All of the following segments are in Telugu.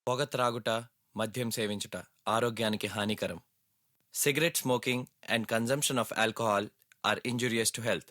పొగ త్రాగుట, మద్యం సేవించుట ఆరోగ్యానికి హానికరం. Cigarette smoking and consumption of alcohol are injurious to health.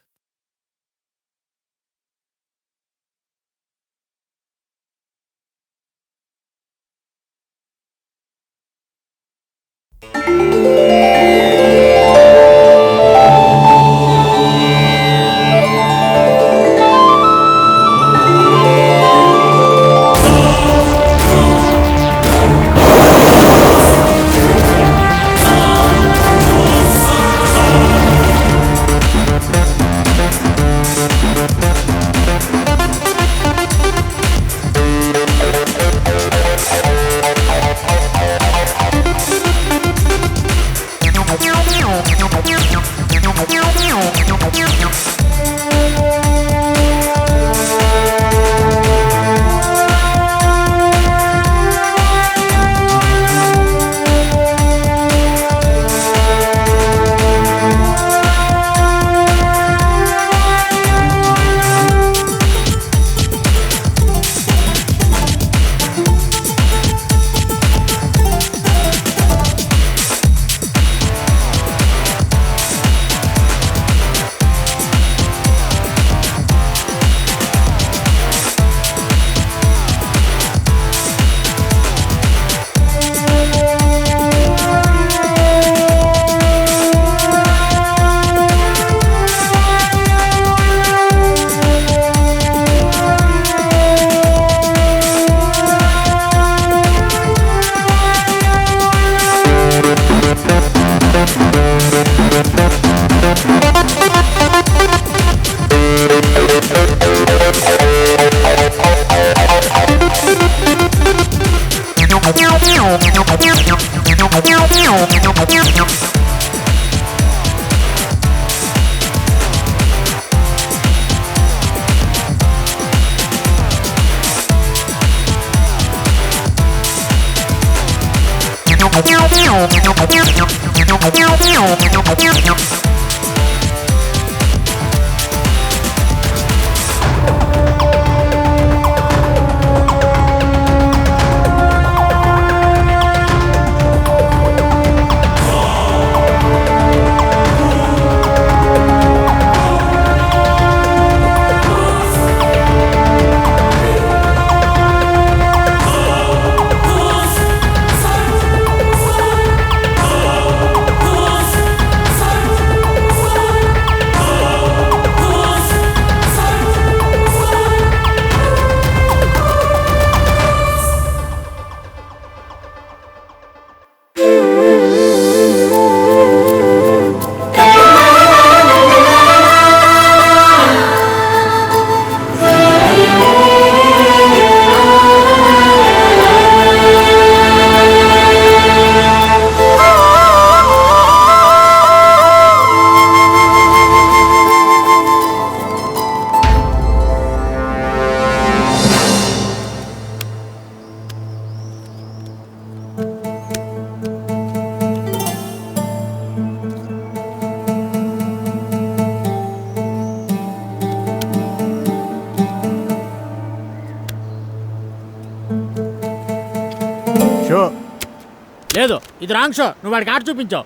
లేదు, ఇది రాంగ్ షో. నువ్వు వాడికి ఆట చూపించావు.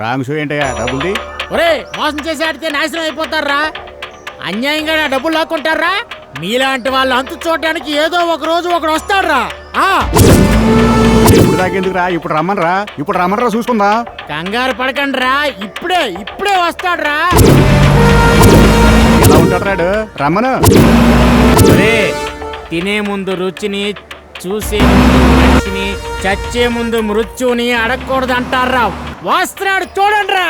రాంగ్ షో ఏంటయ్యా? డబ్బులు ఒరే, మోసం చేసి ఆడితే నాశనం అయిపోతారా? అన్యాయంగా నా డబ్బులు లాక్కుంటారా? మీలాంటి వాళ్ళు అంతు చూడటానికి ఏదో ఒక రోజు ఒకడు వస్తాడురా. ఇప్పుడు దాకెందుకు రా? ఇప్పుడు రమ్మనరా చూసుకుందా. కంగారు పడకండి రా, ఇప్పుడే వస్తాడురా. ఎలా ఉంటాడు? రమ్మను. తినే ముందు రుచిని, చూసే మనిషిని, చచ్చే ముందు మృత్యుని అడగకూడదు అంటారా. వస్త్రాడు చూడండి రా.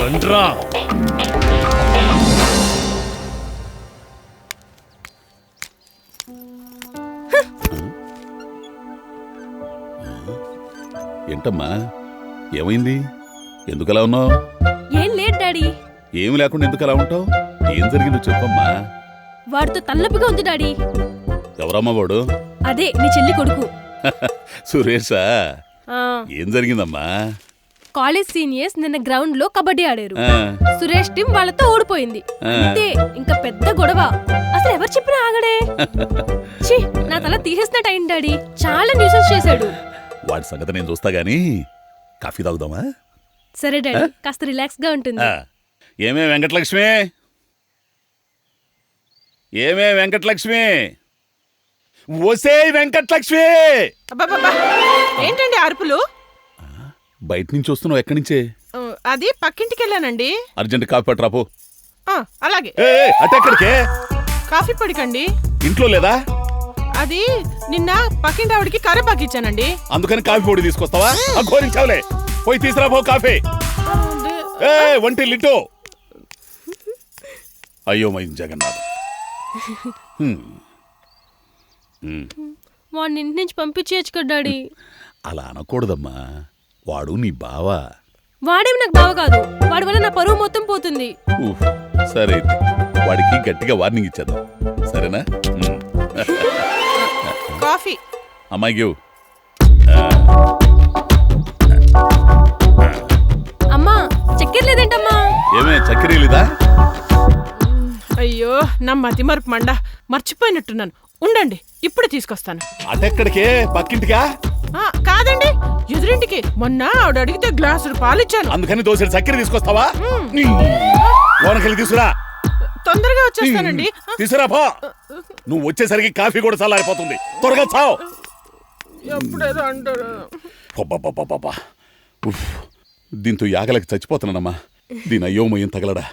రండ్రా. ఏంటమ్మా ఏమైంది? ఎందుకలా ఉన్నావు? ఏం లేదు డాడీ. ఏమి లేకుండా ఎందుకు అలా ఉంటావు? ఏం జరిగిందో చెప్పమ్మా. వాడితో తలనొప్పిగా ఉంది డాడీ. ఎవరమ్మా వాడు? అదే నీ చెల్లి కొడుకు. సురేషా? ఆ, ఏం జరిగిందమ్మా? కాలేజ్ సీనియర్స్ నిన్న గ్రౌండ్ లో కబడ్డీ ఆడారు. ఆ, సురేష్ టీం వాళ్ళతో ఓడిపోయింది. ఆ. అంతే, ఇంకా పెద్ద గొడవ. అసలు ఎవరు చెప్పినా ఆగడే. ఛీ, నా తల తీసేసినట్టు అయింది డాడీ. చాలా న్యూసెన్స్ చేశాడు. వాడి సంగతి నేను చూస్తా గానీ కాఫీ తాగుదామా? సరే డాడీ, కాస్త రిలాక్స్ గా ఉంటుంది. ఆ, ఏమే వెంకటలక్ష్మి? ఏమే వెంకటలక్ష్మి? ఓసే వెంకటలక్ష్మి! అబ్బబ్బబ్బా! ఏంటండి అరుపులు? బయట నుంచి వస్తున్నావు, ఎక్కడి నుంచే? అది పక్కింటికి వెళ్ళానండి. అర్జెంట్ కాఫీ పట్టరాపో. అలాగే. అటెక్కడికే? కాఫీ పొడికండి. ఇంట్లో లేదా? అది నిన్న పక్కింటి ఆవిడికి కరేపాకు ఇచ్చానండి. అందుకని కాఫీ పొడి తీసుకొస్తావా? ఘోరించావులే, పోయి తీసురా పో కాఫీ. వంటి లిటో. అయ్యో మై జగన్నాథ్. వాడిని ఇంటి నుంచి పంపించేయచ్చు కదా డాడీ. అలా అనకూడదమ్మా, వాడు నీ బావా. వాడేమి నాకు బావ కాదు. వాడి వల్ల నా పరువు మొత్తం పోతుంది. సరే అయితే వాడికి గట్టిగా వార్నింగ్ ఇచ్చేద్దాం, సరేనా? కాఫీ. అమ్మాయి గివ్. అమ్మా, చక్కెర లేదేంటమ్మా? ఏమే చక్కెర లేదా? అయ్యో, నా మతి మరపు మండ, మర్చిపోయినట్టున్నాను. ఉండండి, ఇప్పుడు తీసుకొస్తాను. అటెక్కడికే? పక్కింటికా? కాదండి, ఎదురింటికి. మొన్న ఆవిడ అడిగితే గ్లాసు పాలిచ్చాను. అందుకని దోశ చక్కెర తీసుకొస్తావా? లోనకెళ్ళి తీసుకురా. తొందరగా వచ్చేస్తానండి. తీసుకురా పో. నువ్వు వచ్చేసరికి కాఫీ కూడా చల్లారిపోతుంది. త్వరగా చావు. ఎప్పుడేదో అంటారు. దీంతో యాగలకి చచ్చిపోతున్నానమ్మా. దీని అయోమయం తగలడా.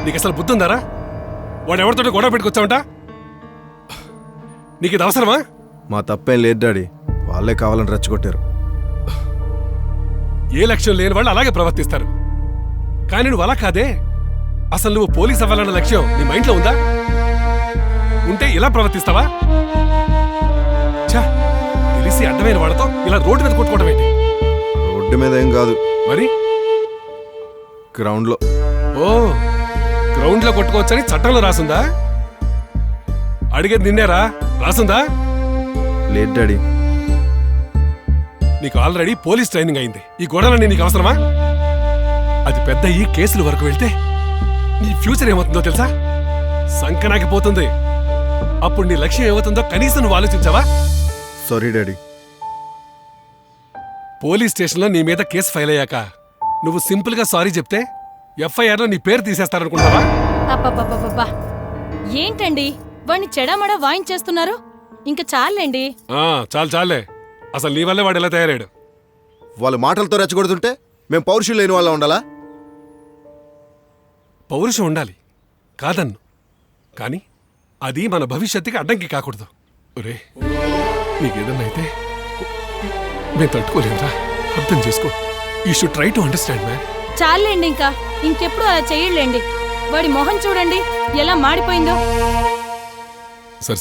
నీకు అసలు బుద్ధి ఉందారా? వాడు ఎవరితో గొడవ పెట్టుకొచ్చావంట? నీకు ఇది అవసరమా? మా తప్పేం లేదు డాడీ, వాళ్ళే కావాలని రెచ్చగొట్టారు. ఏ లక్ష్యం లేని వాళ్ళు అలాగే ప్రవర్తిస్తారు. కానీ నువ్వు అలా కాదే. అసలు నువ్వు పోలీస్ అవ్వాలన్న లక్ష్యం నీ మైండ్లో ఉందా? ఉంటే ఇలా ప్రవర్తిస్తావా? తెలిసి అడ్డమైన వాళ్ళతో ఇలా రోడ్డు మీద కొట్టుకోవడం ఏంటి? రోడ్డు మీద ఏం కాదు, మరి గ్రౌండ్లో. ఓ, గ్రౌండ్ లో కొట్టుకోవచ్చని చట్టంలో రాసుందా? అడిగేది నిన్నేరా, రాసుందా? లేదు డాడీ. నీకు ఆల్రెడీ పోలీస్ ట్రైనింగ్ అయింది. ఈ గొడవలన్నీ నీకు అవసరమా? అది పెద్ద ఈ కేసుల వరకు వెళ్తే నీ ఫ్యూచర్ ఏమవుతుందో తెలుసా? సంకనాకిపోతుంది. అప్పుడు నీ లక్ష్యం ఏమవుతుందో కనీసం నువ్వు ఆలోచించావా? Sorry daddy. పోలీస్ స్టేషన్లో నీ మీద కేసు ఫైల్ అయ్యాక నువ్వు సింపుల్ గా సారీ చెప్తే ఎఫ్ఐఆర్ లో నీ పేరు తీసేస్తారనుకుంటావా? అబ్బబ్బబ్బబ్బా, ఏంటండి వాణ్ణి చెడమడ వాయించేస్తున్నారు? ఇంకా చాలండి. చాలే. అసలు నీ వల్లే వాడు ఎలా తయారాడు? వాళ్ళ మాటలతో రెచ్చగొడుతుంటే మేము పౌరుషులు లేని వాళ్ళ ఉండాలా? పౌరుషం ఉండాలి, కాదన్ను. కానీ అది మన భవిష్యత్తుకి అడ్డంకి కాకూడదు. ఒరే, నీకేదన్నా అయితే మేము తట్టుకోలేదురా. అర్థం చేసుకో. You should try to understand man. చాలండి, ఇంకా ఇంకెప్పుడు అలా చెయ్యలేండి. వాడి మొహం చూడండి ఎలా మాడిపోయిందో.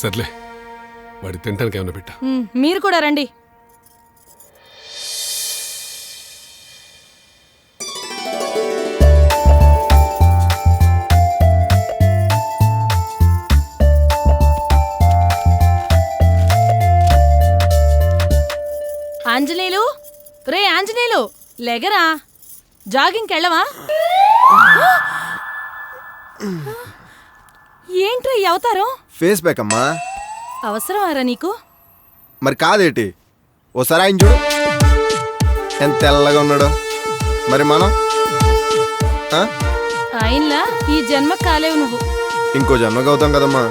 సర్లే, వాడి తింటానికి ఏమైనా పెట్టా. మీరు కూడా రండి. ఆంజనేయులు, రే ఆంజనేయులు, లెగరా. జాగింగ్కి వెళ్ళవా? ఏంట్రా ఈ అవతారం? ఫేస్ బ్యాక్ అమ్మా. అవసరమారా నీకు? మరి కాదేటి? ఓసారి ఆయన చూడు ఎంత తెల్లగా ఉన్నాడో. మరి మనం ఆయనలా ఈ జన్మ కాలేవు నువ్వు. ఇంకో జన్మగా అవుతాం కదమ్మా.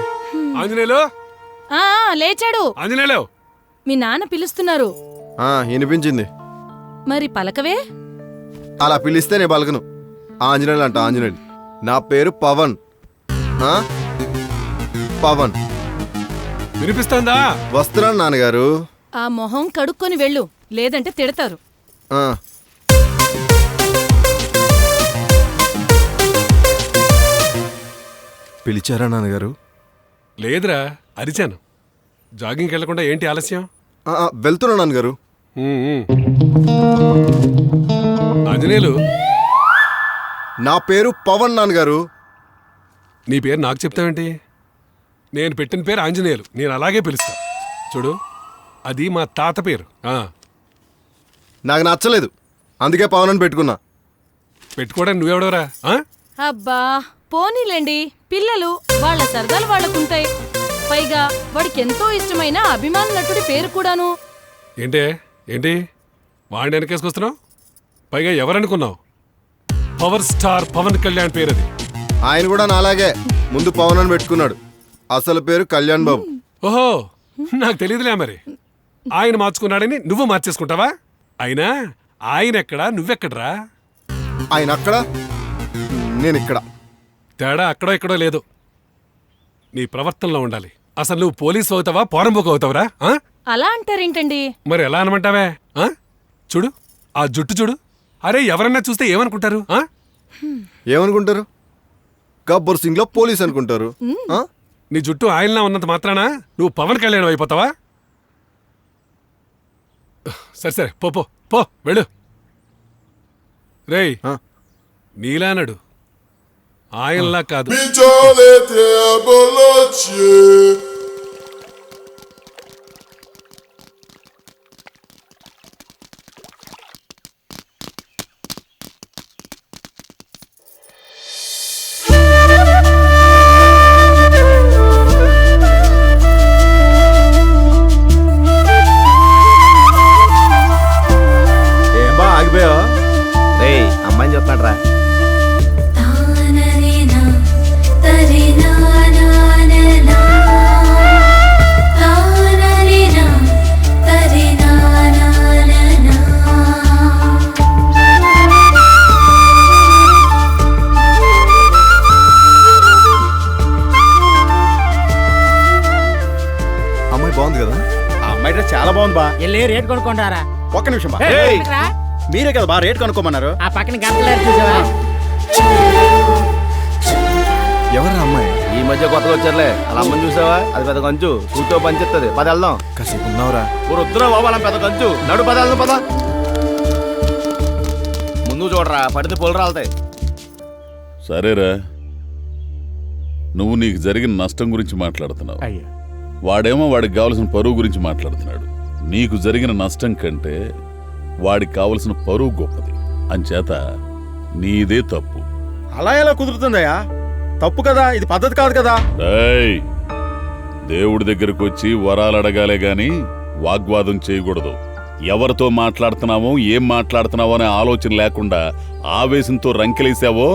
ఆంజనేయులు, లేచాడు. ఆంజనేయులు, మీ నాన్న పిలుస్తున్నారు. వినిపించింది. మరి పలకవే. అలా పిలిస్తే నేను పలకను. ఆంజనేయులు అంట, ఆంజనేయులు. నా పేరు పవన్. పవన్. వినిపిస్తోందా? వస్తున్నాను నాన్నగారు. ఆ మొహం కడుక్కొని వెళ్ళు, లేదంటే తిడతారు. ఆ. పిలిచారా నాన్నగారు? లేదురా, అరిచాను. జాగింగ్కి వెళ్లకుండా ఏంటి ఆలస్యం? వెళ్తున్నా నాన్నగారు. ఆంజనేయులు, నా పేరు పవన్ నాన్నగారు. నీ పేరు నాకు చెప్తావేంటి? నేను పెట్టిన పేరు ఆంజనేయులు, నేను అలాగే పిలుస్తా. చూడు, అది మా తాత పేరు. నాకు నచ్చలేదు, అందుకే పవన్ అని పెట్టుకున్నా. పెట్టుకోవడానికి నువ్వెవడవరా? అబ్బా పోనీలేండి, పిల్లలు వాళ్ళ సరదాలు వాళ్ళకుంటాయి. పైగా వాడికి ఎంతో ఇష్టమైన అభిమాన నటుడి పేరు కూడాను. ఏంటి వాడిని వెనకేసుకొస్తున్నావు? పైగా ఎవరనుకున్నావు? పవర్ స్టార్ పవన్ కళ్యాణ్ పేరు అది. ఆయన కూడా నాలాగే ముందు పవన్ అని పెట్టుకున్నాడు, అసలు పేరు కళ్యాణ్ బాబు. ఓహో, నాకు తెలియదులే మరి. ఆయన మార్చుకున్నాడని నువ్వు మార్చేసుకుంటావా? అయినా ఆయన ఎక్కడా, నువ్వెక్కడరా? ఆయన అక్కడ, నేను ఇక్కడ. తేడా అక్కడో ఇక్కడో లేదు, నీ ప్రవర్తనలో ఉండాలి. అసలు నువ్వు పోలీసు అవుతావా, పోరంబోకు అవుతావరా? అలా అంటారేంటండి? మరి ఎలా అనమంటావే? చూడు, ఆ జుట్టు చూడు. అరే, ఎవరన్నా చూస్తే ఏమనుకుంటారు? ఏమనుకుంటారు? గబ్బర్ సింగ్ లో పోలీస్ అనుకుంటారు. నీ జుట్టు ఆయనలా ఉన్నంత మాత్రానా నువ్వు పవన్ కళ్యాణ్ అయిపోతావా? సరే పో పో పో, వెళ్ళు. రేయ్, నీలానడు, ఆయనలా కాదు. అమ్మాయిని చెప్తాడు రా. అమ్మాయి బాగుంది కదా? ఆ అమ్మాయి డ్రెస్ చాలా బాగుంది బా. వెళ్ళి రేట్ కొనుక్కుంటారా? ఒక్క నిమిషం బా. మీరే కదా బా రేట్ కనుక్కోమన్నారు. ఆ పక్కన గంటలు చూసావా? ఎవరా అమ్మాయి? ఈ మధ్య కొత్తగా వచ్చారులే, అలా అమ్మని చూసావా? అది పెద్ద కంచు, చూతో పనిచేస్తుంది. పద వెళ్దాం. కాసేపు ఉన్నావురా? వద్దురా బాబు, అలా పెద్ద కంచు. నడు, పద వెళ్దాం. పద ముందు చూడరా, పడితే పొలు రాలుతాయి. సరేరా, నువ్వు నీకు జరిగిన నష్టం గురించి మాట్లాడుతున్నావు. వాడేమో వాడికి కావలసిన పరువు గురించి మాట్లాడుతున్నాడు. నీకు జరిగిన నష్టం కంటే వాడికి కావలసిన పరువు గొప్పది. అంచేత నీదే తప్పు. అలా ఎలా కుదురుతుందయ్యా? తప్పు కదా, ఇది పద్ధతి కాదు కదా. దేవుడి దగ్గరకు వచ్చి వరాలు అడగాలే గాని వాగ్వాదం చేయకూడదు. ఎవరితో మాట్లాడుతున్నావో, ఏం మాట్లాడుతున్నావో అనే ఆలోచన లేకుండా ఆవేశంతో రంకెలేసావో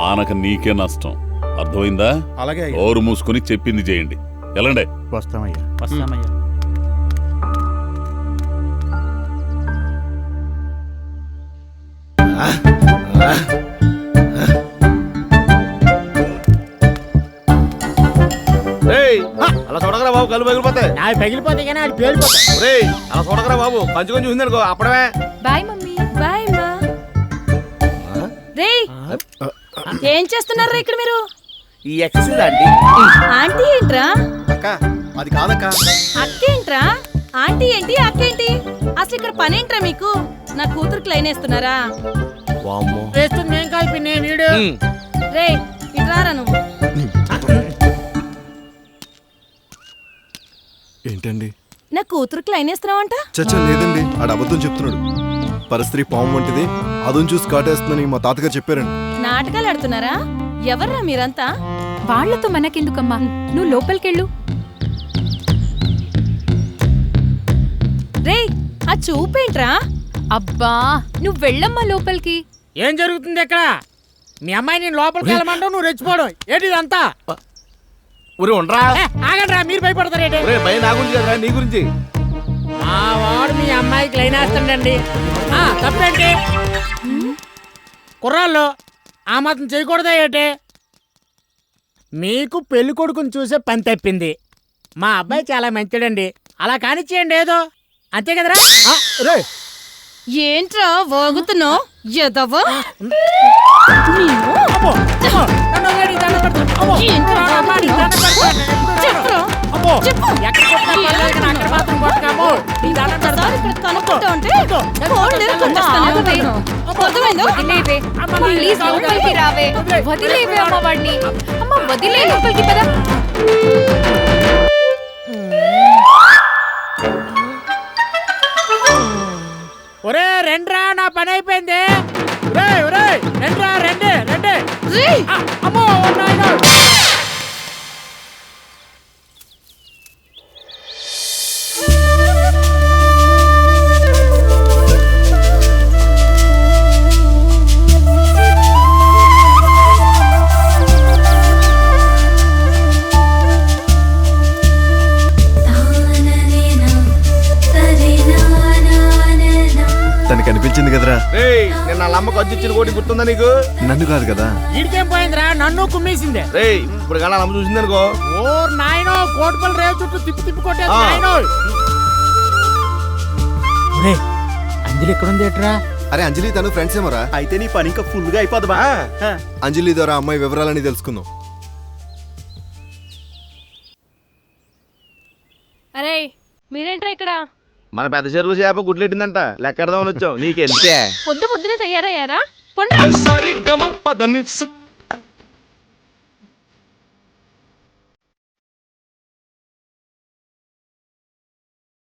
ఆనక నీకే నష్టం. అర్థమైందా? అలాగే. ఓరు మూసుకుని చెప్పింది చేయండి. ఎలాండే? వస్తామయ్యా. అలా చూడకరా బాబు, కళ్ళు పగిలిపోతాయి. నావి పగిలిపోతాయి కానీ అది పేలిపోతాయి. అలా చూడకరా బాబు, కంచు కొంచెం చూసిందనుకో అప్పుడే. Bye mummy. బాయ్ మా. రేయ్, ఏం చేస్తున్నారా ఇక్కడ మీరు? ఈ ఎక్సర్సైజ్ ఆంటీ. ఆంటీ ఏంట్రా? అక్క అది కాదక్క. అక్కేంట్రా? ఆంటీ ఏంటి, అక్కేంటి? అసలు ఇక్కడ పనేంట్రా మీకు? నా కూతురికి లైన్ వేస్తున్నారా? వేస్తుంది ఏం కాదు పిన్ని, వీడు. రేయ్, ఇట్రారా నువ్వు. ఏంటండి? నా కూతురికి లైన్ వేస్తున్నావంట? చచ్చా లేదండి, ఆడ అబద్ధం చెప్తున్నాడు. పరిస్త్రీ పాము వంటిది, అదును చూసి కాటేస్తుందని మా తాతగారు చెప్పారండి. నాటకాలు ఆడుతున్నారా? ఎవర్రా మీరంతా? వాళ్లతో మనకెందుకమ్మా, నువ్వు లోపలికెళ్ళు. రేయ్, ఆ చూపేంట్రా? అబ్బా నువ్వు వెళ్ళమ్మా లోపలికి. ఏం జరుగుతుంది ఇక్కడ? మీ అమ్మాయి నేను లోపలికి వెళ్ళమంటావు, నువ్వు రెచ్చిపోవడం ఏంటి ఇదంతా? ఉండరా, ఆగండి రా, మీరు భయపడతారేంటి? భయం నా గురించి కదరా, నీ గురించి. మా వాడు మీ అమ్మాయికి లైన్ వేస్తాడండి. తప్పేంటి? కుర్రాళ్ళు ఆ మాత్రం చేయకూడదా ఏంటి? మీకు పెళ్లి కొడుకుని చూసే పని తప్పింది. మా అబ్బాయి చాలా మంచిదండి, అలా కానిచ్చేయండి ఏదో, అంతే కదరా? రే ఏంట్రా వాగుతున్నావు ఎదవా? అమ్మో, అమ్మో, నన్ను వదిలేయండి, దండం పెడతాను. అమ్మో, ఏంట్రా అమ్మా, నీ దండం పెడతాను. చెప్పురా. అమ్మో, చెప్పు. ఎక్కడ కొట్టినా పర్లేదు కానీ అక్కడ మాత్రం కొట్టకమ్మో. నీ దండం పెడతాను. ఒకసారి ఇక్కడ కనుక్కుంటా ఉంటే ఫోన్ కొట్టేస్తాను. అర్థమైందో? వదిలేవే ప్లీజ్ లోపలికి రావే, వదిలేవే అమ్మ వాడిని, అమ్మ వదిలే లోపలికి పద. ఒరే రెండ్రా, నా పని అయిపోయింది. ఒరే ఒరే రెండ్రా, రండి రండి. అమ్మో నాయనా. తనకి అనిపించింది కదరా, నేను వాళ్ళ అమ్మకు వచ్చి ఇచ్చిన కోటి గుర్తుందా నీకు? నన్ను కాదు కదా. ఈడికేం పోయిందిరా, నన్ను కుమ్మేసిందే. రేయ్ ఇప్పుడు కానీ అమ్మ చూసింది అనుకో. ఓ నాయనో, కోటిపల్లి రేవు చుట్టూ తిప్పి తిప్పి కొట్టేది నాయనో. ఒరే అంజలి ఎక్కడుంది ఏట్రా? అరే అంజలి తను ఫ్రెండ్స్ ఏమోరా. అయితే నీ పని ఇంకా ఫుల్ గా అయిపోద్దా? అంజలి ద్వారా అమ్మాయి వివరాలని తెలుసుకుందాం. అరే మీరేంట్రా ఇక్కడ? మన పెద్ద చెరువు చేప గుడ్లెట్టిందంట, లెక్కడదామని వచ్చావు. నీకెంతే? పొద్దునే తయారయ్యారా?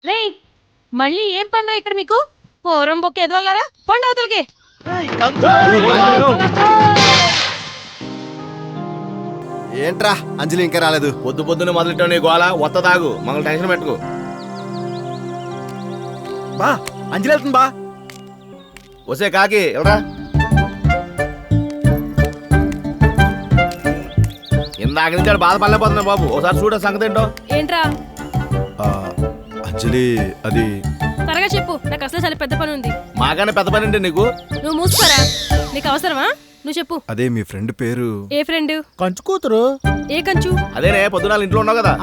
రే మళ్ళీ ఏం పనులు ఇక్కడ మీకు? పోరం బొక్క ఎదవగారా, పండు అవతలకి. ఏంట్రా అంజలి ఇంకా రాలేదు? పొద్దునే మొదలెట్టావు నీ గోళ. వత్త తాగు, మమ్మల్ని టెన్షన్ పెట్టుకో. బా అంజలి వెళ్తుంది బా. వసే కాకి ఎవరా? ఇందాక నుంచి బాధపడలేకపోతున్నా బాబు. ఒకసారి చూడ సంగతి ఏంటో. ఏంట్రా? అంజలి అది త్వరగా చెప్పు, నాకు అసలు చాలా పెద్ద పని ఉంది. మాకన్నా పెద్ద పని ఏంటి నీకు? నువ్వు మూసుకోరా, నీకు అవసరమా? నువ్వు చెప్పు. అదే మీ ఫ్రెండ్ పేరు. ఏ ఫ్రెండ్? కంచు కూతురు. ఏ కంచు? అదేనే పొద్దున ఇంట్లో ఉన్నావు కదా.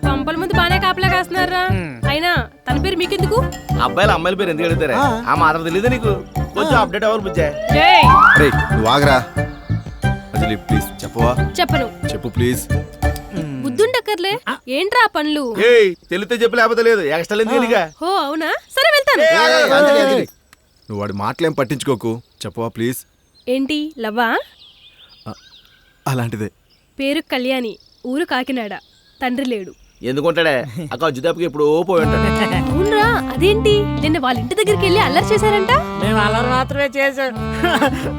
పంపల ముందు బానే కాపలా కాస్తున్నారా? అయినా తన పేరు మీకెందుకు? అబ్బాయిలు అమ్మాయిల పేరు ఎందుకు అడుగుతారా? ఆ మాత్రం తెలియదు నీకు? కొంచెం అప్డేట్ అవ్వాలి బుజ్జే. రే నువ్వు ఆగరా. అంజలి ప్లీజ్ చెప్పవా? చెప్పను. చెప్పు ప్లీజ్. బుద్ధుండక్కర్లే. ఏంట్రా ఆ పనులు? తెలితే చెప్పు, లేకపోతే లేదు. ఎక్స్ట్రా ఎందుకు? ఓ అవునా, సరే వెళ్తాను. అంజలి అంజలి నువ్వు వాడి మాటలేం పట్టించుకోకు. చెప్పవా ప్లీజ్. ఏంటి లవ్వా? అలాంటిదే. పేరు కళ్యాణి, ఊరు కాకినాడ, తండ్రి లేడు. ఎందుకుంటాడే? అక్క జుదాపుకి ఎప్పుడు పోయి ఉంటాడు. అవునరా, అదేంటి నిన్న వాళ్ళ ఇంటి దగ్గరికి వెళ్ళి అల్లరి చేశారంట? మేము అల్లరి మాత్రమే చేశాం.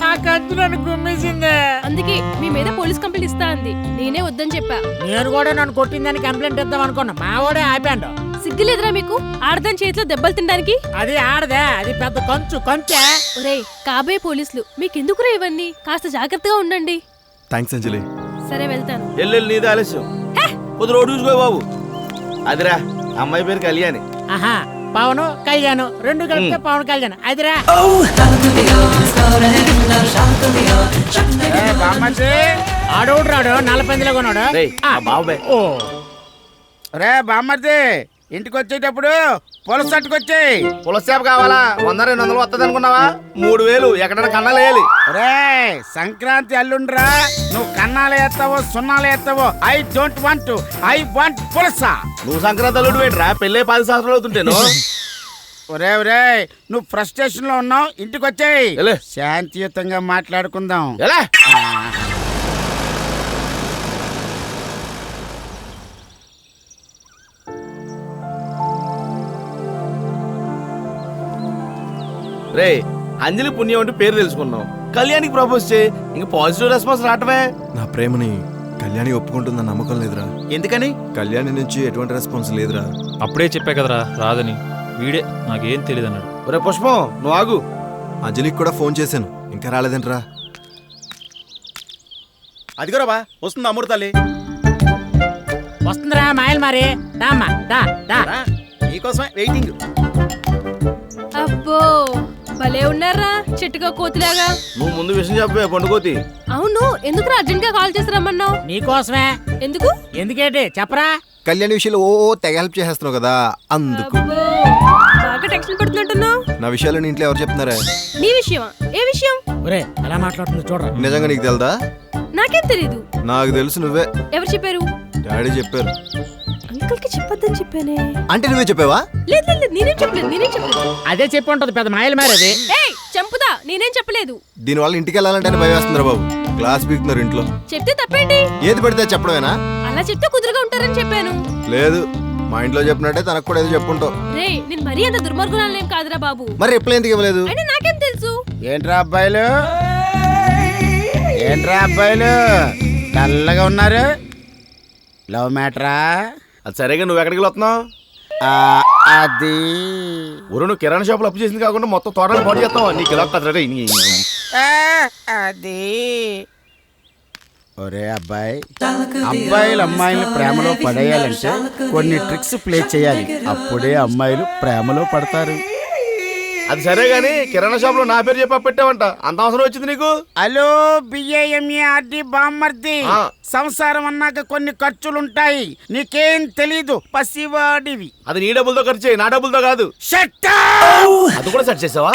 ఆ కంచు నన్ను కుమ్మేసిందే. అందుకే మీ మీద పోలీస్ కంప్లైంట్ ఇస్తా అంది. నేనే వద్దని చెప్పా. నేను కూడా నన్ను కొట్టిందని కంప్లైంట్ ఇద్దాం అనుకున్నా, మా వాడే ఆపాడు. సిగ్గులేదురా మీకు? ఆడదాని చేతిలో దెబ్బలు తినడానికి? అది ఆడదే, అది పెద్ద కంచు కంచే. ఒరేయ్ కాబోయే పోలీసులు మీకెందుకురా ఇవన్నీ? కాస్త జాగ్రత్తగా ఉండండి. థ్యాంక్స్ అంజలి. సరే వెళ్తాను. ఎల్లు నీది ఆలస్యం. కొద్ది రోడ్డు చూసుకో బాబు. అదిరా అమ్మాయి పేరు కళ్యాణి. ఆహా, పవన్ కళ్యాణ్ రెండు కలిపితే పవన్ కళ్యాణ్. అదిరా ఆడోడు రాడు, నల్ల పందిలో కొన్నాడు. బాబాయ్ ఓ రే బామ్మర్ది, ఇంటికి వచ్చేటప్పుడు పులస తట్టుకొచ్చేయి. పులస చేప కావాలా? 100-200 వస్తుంది అనుకున్నావా? 3000 ఎక్కడైనా కన్నాలు వేయాలి. రే సంక్రాంతి అల్లుండ్రా, నువ్వు కన్నాలు ఎత్తావో సున్నాలు ఎత్తావో, I don't want, I want pulasa. నువ్వు సంక్రాంతి అల్లుడు పెట్టరా? పెళ్ళే 10 సంవత్సరాలు అవుతుంటేను. ఒరే ఒరే నువ్వు ఫ్రస్ట్రేషన్ లో ఉన్నావు, ఇంటికి వచ్చేయి. శాంతియుతంగా మాట్లాడుకుందాం. ఎలా? రే అంజలి పుణ్యం అంటే పేరు తెలుసుకున్నావు, కళ్యాణికి ప్రపోజ్ చేయి. ఇంక పాజిటివ్ రెస్పాన్స్ రావటమే. నా ప్రేమని కళ్యాణి ఒప్పుకుంటుందన్న నమ్మకం లేదురా. ఎందుకని? కళ్యాణి నుంచి ఎటువంటి రెస్పాన్స్ లేదురా. అప్పుడే చెప్పా కదరా రాదని. వీడే నాకేం తెలియదు అన్నాడు. ఒరే పుష్పం నువ్వు ఆగు. అంజలికి కూడా ఫోన్ చేశాను, ఇంకా రాలేదంట్రా. అదిగోరా బా వస్తుంది అమృత తల్లి. వస్తుందిరా మాయలు మరి. దామ్మా దా దా, నీకోసమే వెయిటింగ్. అబ్బో భలే ఉన్నారా చెట్టుగా కోతిలాగా. నువ్వు ముందు విషయం చెప్పే పండుకోతి. అవును, ఎందుకు అర్జెంట్ గా కాల్ చేసి రమ్మన్నావు? నీకోసమే. ఎందుకు? ఎందుకేంటి చెప్పరా? కళ్యాణ్ విషయంలో తెగ హెల్ప్ చేసేస్తున్నావు కదా అందుకు. అబ్బో, బాగా టెన్షన్ పడుతున్నట్టున్నావు. నా విషయాలు నీ ఇంట్లో ఎవరు చెప్తున్నారా? నీ విషయమా? ఏ విషయం? ఒరే ఎలా మాట్లాడుతుందో చూడరా. నిజంగా నీకు తెలుదా? నాకేం తెలీదు. నాకు తెలుసు, నువ్వే. ఎవరు చెప్పారు? డాడీ చెప్పారు. అంకుల్ కి చెప్పొద్దని చెప్పానే. అంటే నువ్వే చెప్పావా? లేదు లేదు, నేనేం చెప్పలేదు. అదే చెప్పి ఉంటది పెద్ద మాయలు మారేది. ఏయ్ చంపుదా, నేనేం చెప్పలేదు. దీనివల్ల ఇంటికి వెళ్ళాలంటే భయం వేస్తుందిరా బాబు. క్లాస్ పీకుతున్నారు ఇంట్లో. చెప్తే తప్పేంటి? ఏది పడితే చెప్పడమేనా? అలా చెప్తే కుదురుగా ఉంటారని చెప్పాను. లేదు, మా ఇంట్లో చెప్పినట్టే తనకు కూడా ఏదో చెప్పుంటావు. రే, నేను మరీ అంత దుర్మార్గురాలేం కాదురా బాబు. మరి ఎప్పుడు ఎందుకు ఇవ్వలేదు? అయినా నాకేం తెలుసు? ఏంట్రా అబ్బాయిలు డల్లగా ఉన్నారు? లవ్ మ్యాటరా? అది సరేగా నువ్వు ఎక్కడికి వెళ్తున్నావు? అది ఊరు నువ్వు కిరాణా షాపులో అప్పు చేసింది కాకుండా మొత్తం తోటలు పాటు చేస్తావు. నీకు ఇలా కదరా? అది ఒరే అబ్బాయి, అబ్బాయిలు అమ్మాయిలు ప్రేమలో పడేయాలంటే కొన్ని ట్రిక్స్ ప్లే చేయాలి. అప్పుడే అమ్మాయిలు ప్రేమలో పడతారు. అది సరే గానీ కిరాణా షాప్ లో నా పేరు చెప్పా పెట్టావంట, అంత అవసరం వచ్చింది నీకు? హలో బిఏఎంఏఆర్డి బామ్మర్ది, ఆ. సంసారం అన్నాక కొన్ని ఖర్చులుంటాయి. నీకేం తెలీదు, పసివాడివి. అది నీ డబ్బులతో ఖర్చు చేయి, నా డబ్బులతో కాదు. Shut అది కూడా సెట్ చేసావా?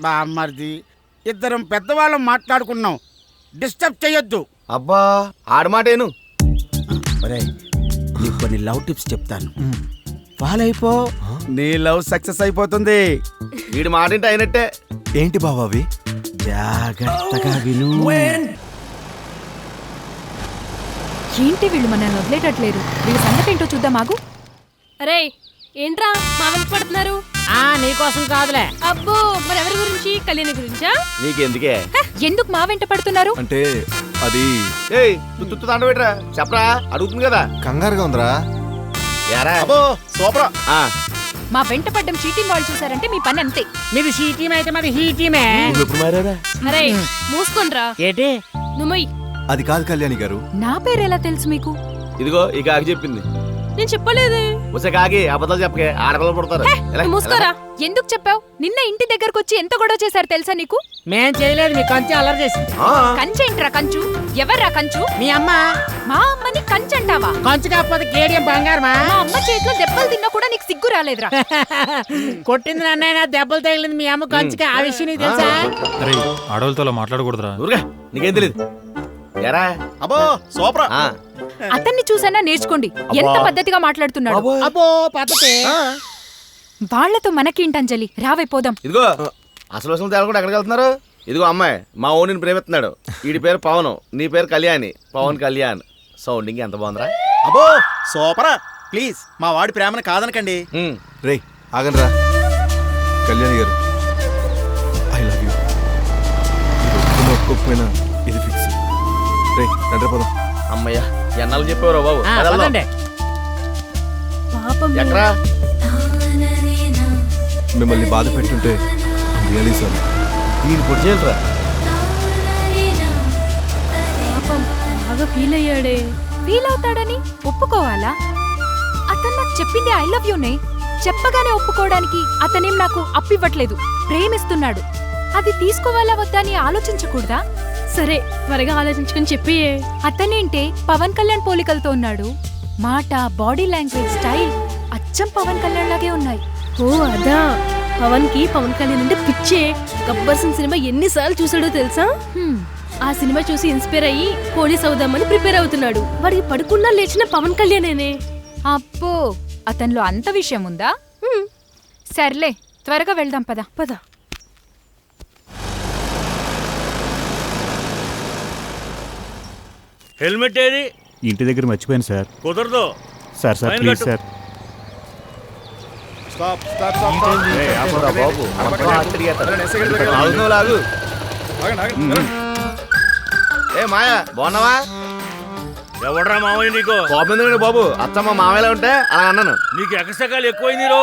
బామ్మర్ది, ఇద్దరం పెద్దవాళ్ళం మాట్లాడుకున్నాం, డిస్టర్బ్ చేయొద్దు. అబ్బా ఆడమాటేను. నీకు కొన్ని లవ్ టిప్స్ చెప్తాను, ఫాలో అయిపో. నీ లవ్ సక్సెస్ అయిపోతుంది. వీడి మాట ఏంటి అయినట్టే. ఏంటి బాబా అవి? జాగ్రత్తగా విను. ఏంటి వీళ్ళు మనల్ని వదిలేటట్లేరు? వీళ్ళ సంగతి ఏంటో చూద్దాం ఆగు. అరే ఏంట్రా మా వెంట పడుతున్నారు? నీకోసం కాదులే. అబ్బో, మరి ఎవరి గురించి? కళ్యాణి గురించా? నీకెందుకే? ఎందుకు మా వెంట పడుతున్నారు? అంటే అది ఏయ్ తుత్తు తాండ పెట్టరా, చెప్పరా, అడుగుతుంది కదా. కంగారుగా ఉందిరా. యారా అబ్బో సూపర్. మా వెంట పడ్డం చీటింగ్ వాళ్ళు చూసారంటే మీ పని అంతే. మీది షీ టీమ్ అయితే మాది హీ టీమే. ఎప్పుడు మారారా? అరే మూసుకోండ్రా. ఏంటి? నువ్వు అది కాదు కళ్యాణి గారు. నా పేరు ఎలా తెలుసు మీకు? ఇదిగో ఈ కాకి చెప్పింది. నేను చెప్పలేదే. ఉసే కాకి అబద్ధాలు చెప్పకే, ఆడపిల్లలు పుడతారు. ఎలా? మూసుకోరా. ఎందుకు చెప్పావు? నిన్న ఇంటి దగ్గరకు వచ్చి ఎంత గొడవ చేశారు తెలుసా నీకు? మేం చేయలేదు, మీ కంచె అల్లరి చేసింది. ఆ, కంచేంట్రా కంచు? ఎవర్రా కంచు? మీ అమ్మ. మా అమ్మని కంచంటావా? కంచు కాకపోతే కేడియం బంగారమా? మా అమ్మ చేతిలో దెబ్బలు తిన్నా కూడా నీకు సిగ్గు రాలేదురా. కొట్టింది నన్నైనా, దెబ్బలు తగిలింది మీ అమ్మ కంచుకి. ఆ విషయం నీకు తెలుసా? అరే ఆడవాళ్ళతో అలా మాట్లాడకూడదురా. ఊరుగా, నీకేం తెలియదు. యారా అబ్బో సూపర్. అతన్ని చూసైనా నేర్చుకోండి, ఎంత పద్ధతిగా మాట్లాడుతున్నాడు. అబ్బో పద్ధతి. వాళ్లతో మనకేంటంజలి, రావే పోదాం. ఇదిగో అసలు తేలకుండా ఎక్కడికి వెళ్తున్నారు? ఇదిగో అమ్మాయి, మా ఓడిని ప్రేమిస్తున్నాడు. వీడి పేరు పవన్, నీ పేరు కళ్యాణి. పవన్ కళ్యాణ్. సౌండింగ్ ఎంత బాగుందిరా? అబ్బో సూపరా. ప్లీజ్ మా వాడి ప్రేమను కాదనకండి. రే ఆగనరా. కళ్యాణి గారు ఐ లవ్ యూ. ఒప్పుకోకపోయినా ఇది ఫిక్స్. రే రండి పోదాం. అమ్మయ్య ఎన్నాళ్ళు చెప్పేవారు బాబు. పదండి. పాపం ఎక్కడా? మిమ్మల్ని బాధ పెట్టుంటే రియలీ సారీ. దీన్ని పొడి చేయాలరా. పాపం బాగా ఫీల్ అయ్యాడే. ఫీల్ అవుతాడని ఒప్పుకోవాలా? అతను నాకు చెప్పింది ఐ లవ్ యూనే. చెప్పగానే ఒప్పుకోవడానికి అతనేం నాకు అప్పివ్వట్లేదు, ప్రేమిస్తున్నాడు. అది తీసుకోవాలా వద్దా అని ఆలోచించకూడదా? సరే త్వరగా ఆలోచించుకొని చెప్పియే. అతనేంటే పవన్ కళ్యాణ్ పోలికలతో ఉన్నాడు. మాట, బాడీ లాంగ్వేజ్, స్టైల్ అచ్చం పవన్ కళ్యాణ్ లాగే ఉన్నాయి. ఓ అదా, పవన్ కళ్యాణ్ అంటే పిచ్చే. గబ్బర్ సింగ్ సినిమా ఎన్నిసార్లు చూసాడో తెలుసా? ఆ సినిమా చూసి ఇన్స్పైర్ అయ్యి పోలీస్ అవుదామని ప్రిపేర్ అవుతున్నాడు. వాడికి పడుకున్నా లేచిన పవన్ కళ్యాణేనే. అబ్బో, అతనిలో అంత విషయం ఉందా? సర్లే త్వరగా వెళ్దాం, పద పద. హెల్మెట్ ఏది? ఇంటి దగ్గర మర్చిపోయాను సార్. కుదరదు సార్ సార్ ప్లీజ్ సార్. బాబు మొత్తం ఆశ్చర్యపోతారు. లాగు. ఏ మాయా బాగున్నావా? ఎవడరా మామయ్య నీకు? కోపం ఎందుకండి బాబు, అత్తమ్మ మామయ్యలా ఉంటే అలా అన్నాను. నీకు ఎకసకాలు ఎక్కువైంది రో.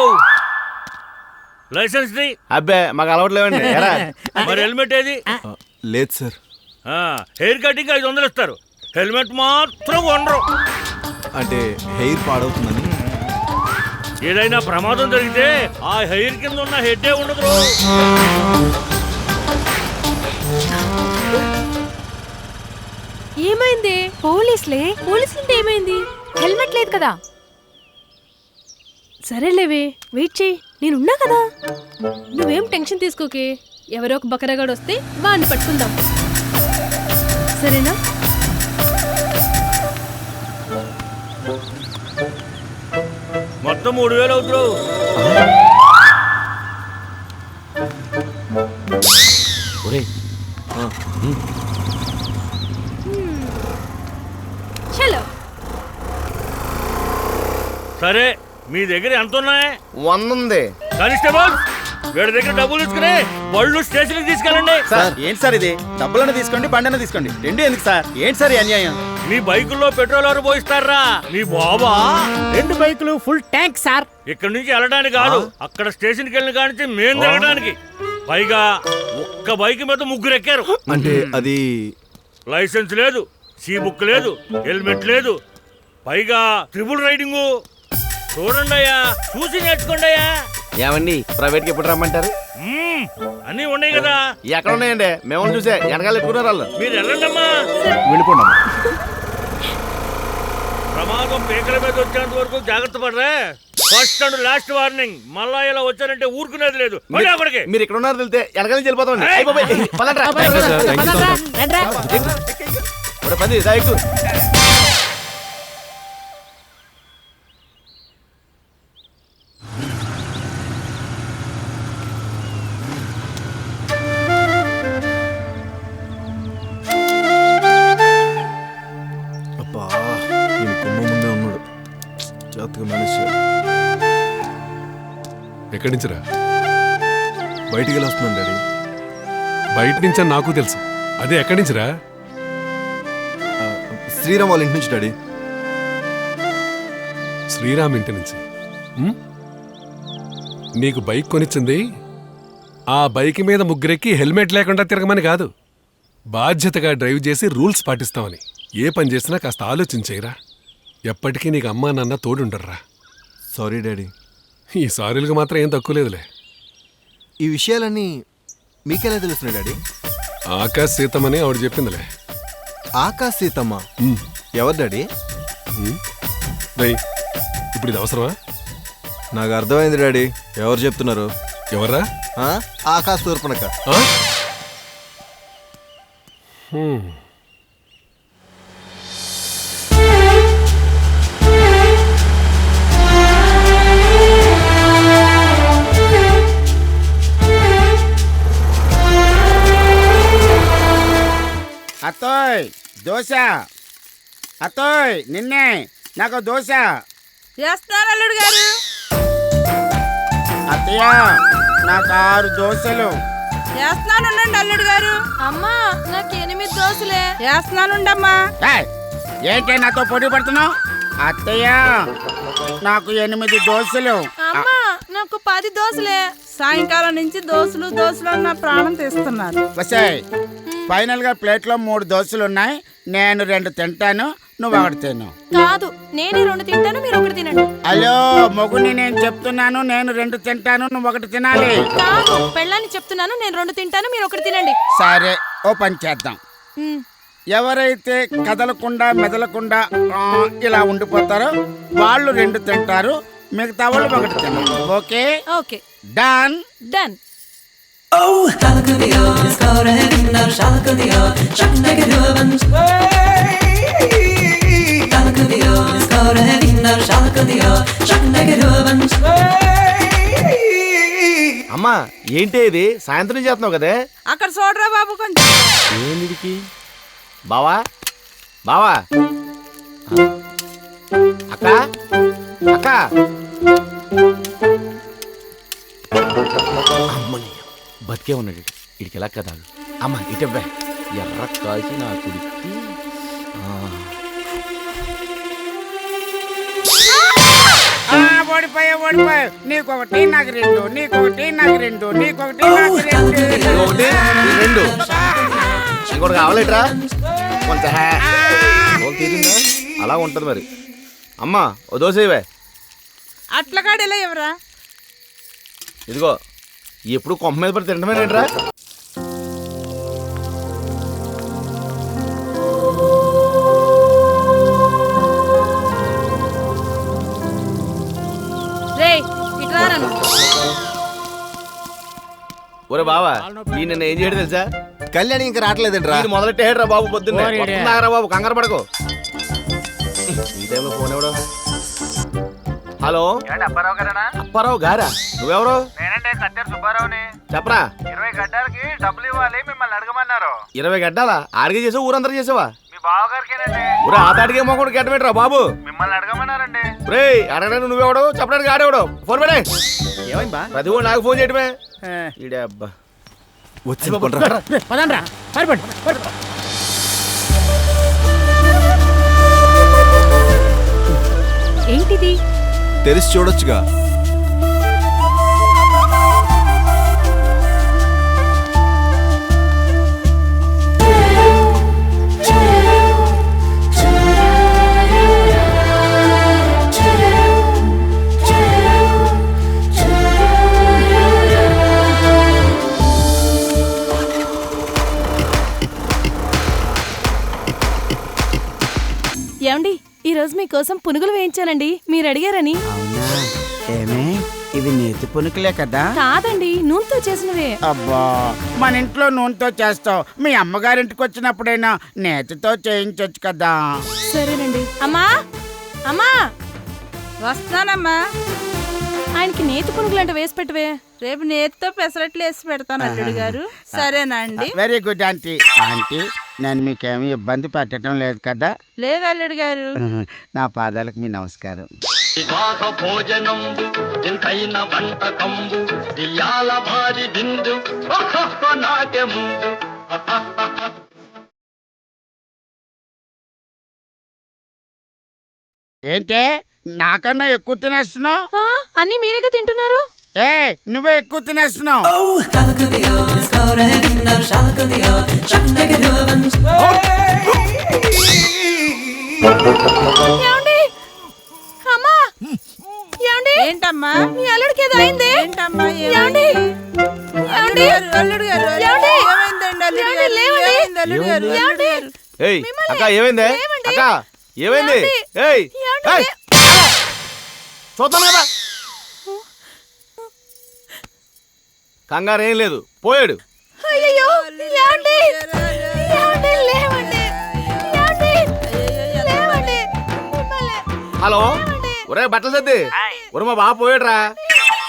లైసెన్స్ ది. అబ్బే మాకు అలవాట్లేవండి. మరి హెల్మెట్ ఏది? లేదు సార్. హెయిర్ కటింగ్ 500 ఇస్తారు, హెల్మెట్ మాత్రం కొనరు. అంటే హెయిర్ పాడవుతుందని. ఏదైనా ప్రమాదం జరిగితే ఆ హెయిర్ కింద ఉన్న హెడ్డే ఉండదు. ఏమైంది? పోలీసులే. పోలీసులంటే ఏమైంది? హెల్మెట్ లేదు కదా. సరేలేవే, వెయిట్ చేయి, నేనున్నా కదా. నువ్వేం టెన్షన్ తీసుకోకే. ఎవరో ఒక బకరగాడు వస్తే వాడిని పట్టుకుందాం, సరేనా? మొత్తం 3000 అవుతావు. చలో. సరే, మీ దగ్గర ఎంత ఉన్నాయి? 100 ఉంది. కానిస్టేబుల్, వీడి దగ్గర డబ్బులు తీసుకుని బళ్ళు స్టేషన్కి తీసుకెళ్ళండి. సార్ ఏంటి సార్ ఇది? డబ్బులన్నా తీసుకోండి, బండన్నా తీసుకోండి, రెండు ఎందుకు సార్? ఏంటి సార్ ఈ అన్యాయం? మీ బైకుల్లో పెట్రోల్ ఎవరు పోయిస్తారా? మీ బాబా 2 బైకులు ఫుల్ ట్యాంక్ సార్. ఇక్కడ నుంచి వెళ్ళడానికి కాదు, అక్కడ స్టేషన్కి వెళ్ళిన కానించి మేము తిరగడానికి. పైగా ఒక్క బైక్ మీద 3 ఎక్కారు. అంటే అది లైసెన్స్ లేదు, సీ బుక్ లేదు, హెల్మెట్ లేదు, పైగా ట్రిపుల్ రైడింగు. చూడండి అయ్యా, చూసి నేర్చుకోండి అయ్యా. ఏమండి ప్రైవేట్కి ఎప్పుడు రమ్మంటారు? అన్నీ ఉన్నాయి కదా. ఎక్కడ ఉన్నాయండి? మేము చూసే వెనకాల ఎక్కున్నారు వాళ్ళు. మీరు వెళ్ళండమ్మా. వెళ్ళిపోండి. ప్రమాదం పేకల మీద వచ్చేంత వరకు జాగ్రత్త పడరా. First and last warning. మళ్ళా ఇలా వచ్చారంటే ఊరుకునేది లేదు. మీరు ఇక్కడ ఉన్నారు వెళ్తే వెనకాల నుంచి వెళ్ళిపోతామండి. అబ్బా, ఈయన కొమ్మ ముందే ఉన్నాడు. జాగ్రత్తగా మేనేజ్ చేయాలి. ఎక్కడి నుంచిరా? బయటికి వెళ్ళి వస్తున్నాను డాడీ. బయట నుంచి అని నాకు తెలుసు, అదే ఎక్కడి నుంచిరా? శ్రీరామ్ వాళ్ళ ఇంటి నుంచి డాడీ. శ్రీరామ్ ఇంటి నుంచి. నీకు బైక్ కొనిచ్చింది ఆ బైక్ మీద 3 ఎక్కి హెల్మెట్ లేకుండా తిరగమని కాదు, బాధ్యతగా డ్రైవ్ చేసి రూల్స్ పాటిస్తామని. ఏ పని చేసినా కాస్త ఆలోచించేయరా. ఎప్పటికీ నీకు అమ్మా నాన్న తోడుండర్రా. Sorry daddy. ఈ సారీలకు మాత్రం ఏం తక్కువ లేదులే. ఈ విషయాలన్నీ మీకెలా తెలుస్తున్నాయి డాడీ? ఆకాశ్ సీతమని ఆవిడ చెప్పిందిలే. ఆకాశ్ సీతమ్మ ఎవరు డాడీ? ఇప్పుడు ఇది అవసరమా? నాకు అర్థమైంది డాడీ. ఎవరు చెప్తున్నారు? ఎవర్రా? ఆకాశ్ తూర్పునక. అత్తోయ్ దోశ. అత్తోయ్ నిన్నే నాకు దోశ చేస్తున్నారు అల్లుడు గారు. అత్తయ్య నాకు 6 దోశలు. చేస్తున్నానుండండి అల్లుడు గారు. అమ్మా, నాకు 8 దోశలే. చేస్తున్నానుండమ్మా. ఏంటి నాతో పోటీ పడుతున్నావు? అత్తయ్య నాకు 8 దోశలు. అమ్మా, నాకు 10 దోశలే. సాయంకాలం నుంచి దోశలు దోశలు అన్న ప్రాణం తీస్తున్నారు. ఫైనల్ గా ప్లేట్ లో 3 దోశలు ఉన్నాయి. నేను 2 తింటాను, నువ్వు 1 తిను. కాదు, నేనే 2 తింటాను, మీరు 1 తినండి. హలో మొగుని, నేను చెప్తున్నాను, నేను 2 తింటాను, నువ్వు 1 తినాలి. కాదు, పెళ్ళాన్ని చెప్తున్నాను, నేను 2 తింటాను, మీరు 1 తినండి. సరే, ఓ పని చేద్దాం. ఎవరైతే కదలకుండా మెదలకుండా ఇలా ఉండిపోతారో వాళ్ళు 2 తింటారు, మిగతా వాళ్ళు 1 తిన్నారు. Okay okay, done done. అమ్మా ఏంటి ఇది? సాయంత్రం చేస్తున్నావు కదే. అక్కడ చూడరా బాబు కొంచెం. ఏంటికి బావా? బావా, అక్క అక్క. అమ్మని బతికే ఉన్నాడు ఇడికి ఎలా కదా. అమ్మ ఇటవ్వే ఎర్ర కాల్చి నా కుడికి. ఓడిపోయావు. నీకొకటి నాకు 2, నీకొకటి నాకు 2, నీకొకటి నాకు 2. ఇంకోటి కావాలేట్రా? కొంచెం అలా ఉంటది మరి. అమ్మా ఓ దోశ ఇవే. అట్లగాడు ఎలా ఎవరా? ఇదిగో ఎప్పుడు కొంప మీద పడి తింటమేనేట్రా? ఒరే బావా ఈ నిన్న ఏం చేయడు తెలుసా? కళ్యాణి ఇంకా రావట్లేదంట్రా. ఇది మొదలెట్టేయడరా బాబు పొద్దున్నే. ఓరి డే. వస్తున్నారా బాబు, కంగారు పడకు. ఈ టైంలో ఫోన్ ఎవడు? హలో అప్పారావు గారేనా? అప్పారావు గారా? నువ్వెవరు? నేనంటే కత్తెర సుబ్బారావుని. చెప్పరా. 20 గడ్డలకి డబ్బులు ఇవ్వాలి, మిమ్మల్ని అడగమన్నారు. 20 గడ్డాలా? ఆడిగే చేసావు, ఊరందరూ చేసావా? మీ బావగారికేనండి. ఊరే ఆతాడిగే మొక్కడు గడ్డబెట్టరా బాబు. మిమ్మల్ని అడగమన్నారండి. రే అడగడానికి నువ్వెవడు, చెప్పడానికి ఆడేవాడు. ఫోన్ పెడే. ఏమైందా? ప్రతి కూడా నాకు ఫోన్ చేయటమే. ఈడే అబ్బా వచ్చి పదండ్రా సరిపడి ఏంటిది? తెరిచి చూడొచ్చుగా. ఏమండి ఈ రోజు మీకోసం పునుగులు వేయించానండి, మీరు అడిగారని. ఏమే ఇవి నేతి పునుకులే కదా? కాదండి, నూనెతో చేసినవే. అబ్బా మన ఇంట్లో నూనెతో చేస్తావు, మీ అమ్మగారింటికి వచ్చినప్పుడైనా నేతితో చేయించొచ్చు కదా. సరేనండి. అమ్మా అమ్మా వస్తానమ్మా. ఆయనకి నేతి పునుగులు అంటే వేసి పెట్టవే. రేపు నేతితో పెసరట్లు వేసి పెడతాను అల్లుడు గారు. సరేనా అండి? Very good aunty. ఆంటీ నేను మీకేమీ ఇబ్బంది పెట్టడం లేదు కదా? లేదు అల్లుడు గారు. నా పాదాలకు మీ నమస్కారం. భోజనంబు ఇంతైన వంటకంబు ఇయాల భారీ బిందు నాకే ముందు. ఏంటే నాకన్నా ఎక్కువ తినేస్తున్నావు? అన్ని మీరేగా తింటున్నారు. ఏ నువ్వే ఎక్కువ తినేస్తున్నావు. అమ్మా ఏమండి? ఏంటమ్మా? మీ అల్లుడికి ఏదో అయింది. ఏంటమ్మా? ఏమండి? ఏమండి? అల్లుడు గారు ఏమండి? ఏమైందండి? అల్లుడు ఏమండి? గారు లేవండి. ఏమైంది అల్లుడు గారు? ఏమండి? ఏయ్ అక్క ఏమైందే? అక్క ఏమైంది? ఏయ్ ఏయ్! చూద్దాం కదా. కంగారు ఏం లేదు, పోయాడు. అయ్యయ్యో, ఏమండి? ఏమండి? లేవండి. ఏమండి? లేవండి. మిమ్మల్ని. హలో ఒరే బట్టలు సర్ది. ఒరే మా బాబు పోయాడురా.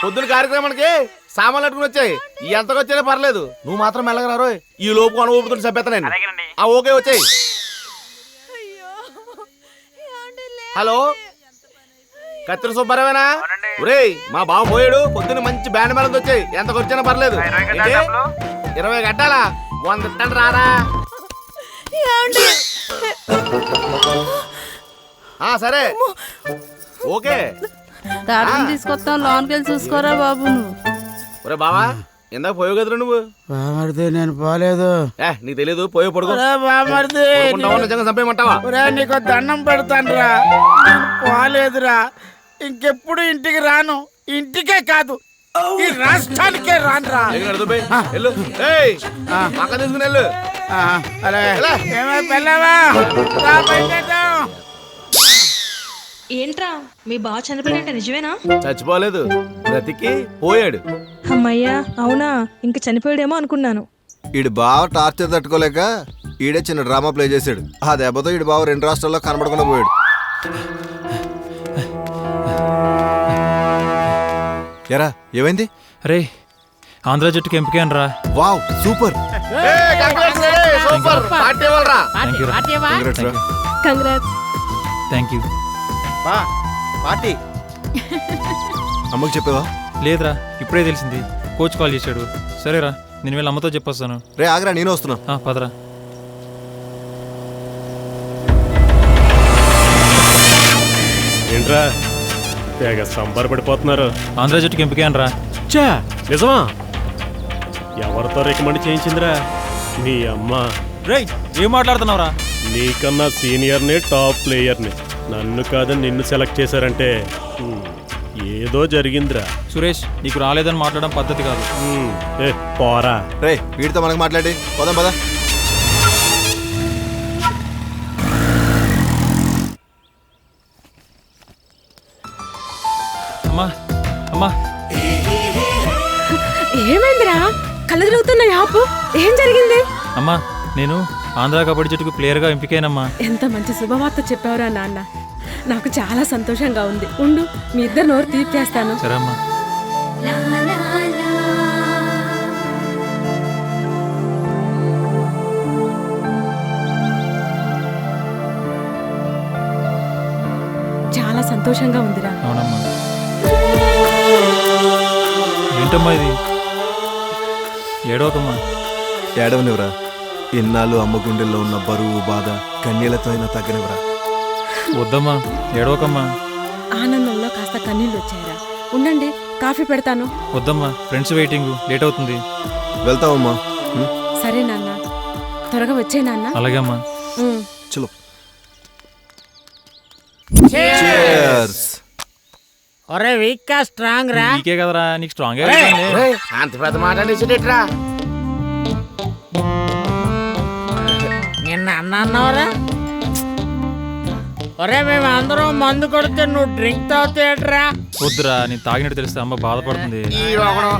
పొద్దున కార్యక్రమానికి సామాన్లు అట్టుకుని వచ్చాయి. ఎంతకు వచ్చానే పర్లేదు, నువ్వు మాత్రం మెల్లగా రోయ్. ఈ లోపు కొన ఊపుతుంటే చెప్పేస్తాను. ఆ ఓకే వచ్చాయి. హలో కత్తిరి సుబ్బారావేనా? ఒరేయ్ మా బాబు పోయాడు, పొద్దున్న మంచి బ్యాండ్ మేళంతో వచ్చాయి. ఎంతకు వచ్చానే పర్లేదు. 20 గడ్డాలా? 100 ఇస్తాను రారా. సరే ఓకే. తాడుని తీసుకొస్తాం, లోన్కి వెళ్ళి చూసుకోరా బాబు. నువ్వు ఒరే బావా ఇందాక పోయావు కదరా నువ్వు. బామర్ది నేను పోలేదు. నీకు తెలియదు, పోయే పడుకో. బామర్ది నిజంగా చంపేయమంటావా? నీకు దండం పెడతానురా, నేను పోలేదురా. ఇంకెప్పుడు ఇంటికి రాను. ఇంటికే కాదు ఈ రాష్ట్రానికే రానురా. పక్క తీసుకుని వెళ్ళు. ఏంట్రా మీ బావ చనిపోయినట్టే నిజమేనా? చచ్చిపోలేదు, బ్రతికి పోయాడు. అమ్మయ్యా అవునా, ఇంక చనిపోయాడేమో అనుకున్నాను. ఈడు బావ టార్చర్ తట్టుకోలేక ఈడే చిన్న డ్రామా ప్లే చేశాడు. ఆ దెబ్బతో ఈడు బావ 2 రాష్ట్రాల్లో కనబడకుండా పోయాడు. ఎరా ఏమైంది? రే ఆంధ్ర జట్టుకి ఎంపిక రా. Wow super. Congrats. Thank you. Party అమ్మకి చెప్పావా? లేదురా, ఇప్పుడే తెలిసింది. కోచ్ కాల్ చేశాడు. సరేరా నేను వీళ్ళ అమ్మతో చెప్పొస్తాను. రే ఆగరా, నేను వస్తున్నా. పదరా. ఏంట్రా తెగ సంబరపడిపోతున్నారు. ఆంధ్ర జట్టుకి ఎంపిక రా. చా నిజమా? ఎవరితో రికమెండ్ చేయించిందిరా? నీ అమ్మ. రేయ్ ఏం మాట్లాడుతున్నావురా? నీకన్నా సీనియర్ని, టాప్ ప్లేయర్ని. నన్ను కాదని నిన్ను సెలెక్ట్ చేశారంటే ఏదో జరిగిందిరా. సురేష్ నీకు రాలేదని మాట్లాడడం పద్ధతి కాదు. పోరా. రే వీడితో మనకు మాట్లాడి పోదాం పదా. అమ్మా అమ్మా ఏమైందిరా? కళ్ళు తిరుగుతున్నాయి ఆపు. ఏం జరిగింది? అమ్మా నేను ఆంధ్ర కబడ్డీ జట్టుకు ప్లేయర్గా ఎంపికైనమ్మా. ఎంత మంచి శుభవార్త చెప్పావురా నాన్న. నాకు చాలా సంతోషంగా ఉంది. ఉండు, మీ ఇద్దరు నోరు తీర్చేస్తాను. సరే అమ్మా. చాలా సంతోషంగా ఉందిరా. అవునమ్మా. ఏంటమ్మా ఇది? ఏడవకమ్మా. ఏడవనివరా. ఇన్నాళ్ళు అమ్మ గుండెల్లో ఉన్న బరువు బాధ కన్నీళ్లతో అయినా తగ్గనివరా. వద్దమ్మా, ఏడవకమ్మా. ఆనందంలో కాస్త కన్నీళ్ళు వచ్చాయరా. ఉండండి, కాఫీ పెడతాను. వద్దమ్మా, ఫ్రెండ్స్ వెయిటింగ్, లేట్ అవుతుంది. వెళ్తావమ్మా. సరే నాన్న, త్వరగా వచ్చే నాన్న. అలాగే అమ్మా. చలో. ఒరే వీక్ స్ట్రాంగ్ రా. నీకే కదరా, నీకు స్ట్రాంగ్. అంత పెద్ద మాట అనేసిరా. నిన్న అన్నావరా. ఒరే మేము అందరం మందు కొడితే నువ్వు డ్రింక్ తాగుతాయట్రా. వద్దురా, నేను తాగినట్టు తెలిస్తే అమ్మ బాధపడుతుంది. ఈ ఒకడు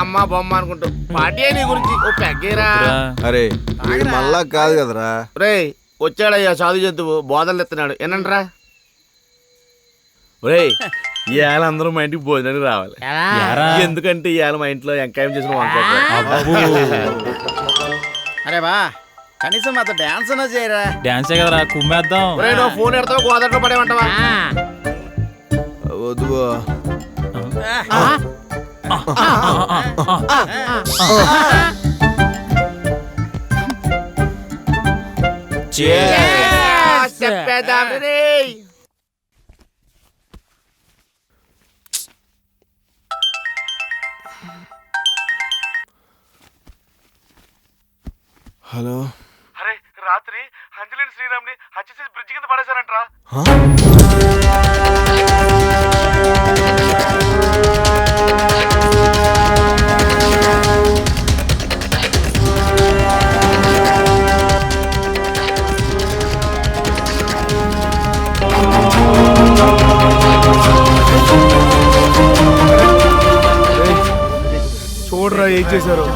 అమ్మ బొమ్మ అనుకుంటూ పార్టీ నీ గురించి ఓ పెగ్గేరా. అరే మళ్ళా కాదు కదరా. రే వచ్చాడయ్యా సాధు జంతువు బోధలు ఎత్తున్నాడు ఏనంటరా. ఒరే ఇవాళ అందరూ మా ఇంటికి భోజనానికి రావాలి. ఎందుకంటే ఇవాళ మా ఇంట్లో ఎంకాయం చేసిన అరే బా కనీసం మాతో డాన్స్ అన్నా చేయరా. డాన్సే కదరా, కుమ్మేద్దాం. నువ్వు ఫోన్ ఎడతావు గోదావరిలో పడేమంటావా? వద్దు. చెప్పేద్దాం రే. హలో. అరే రాత్రి అంజలిని శ్రీరామ్ని హత్య చేసి బ్రిడ్జ్ కింద పడేశారంట్రా. చూడరా ఏం చేశారు.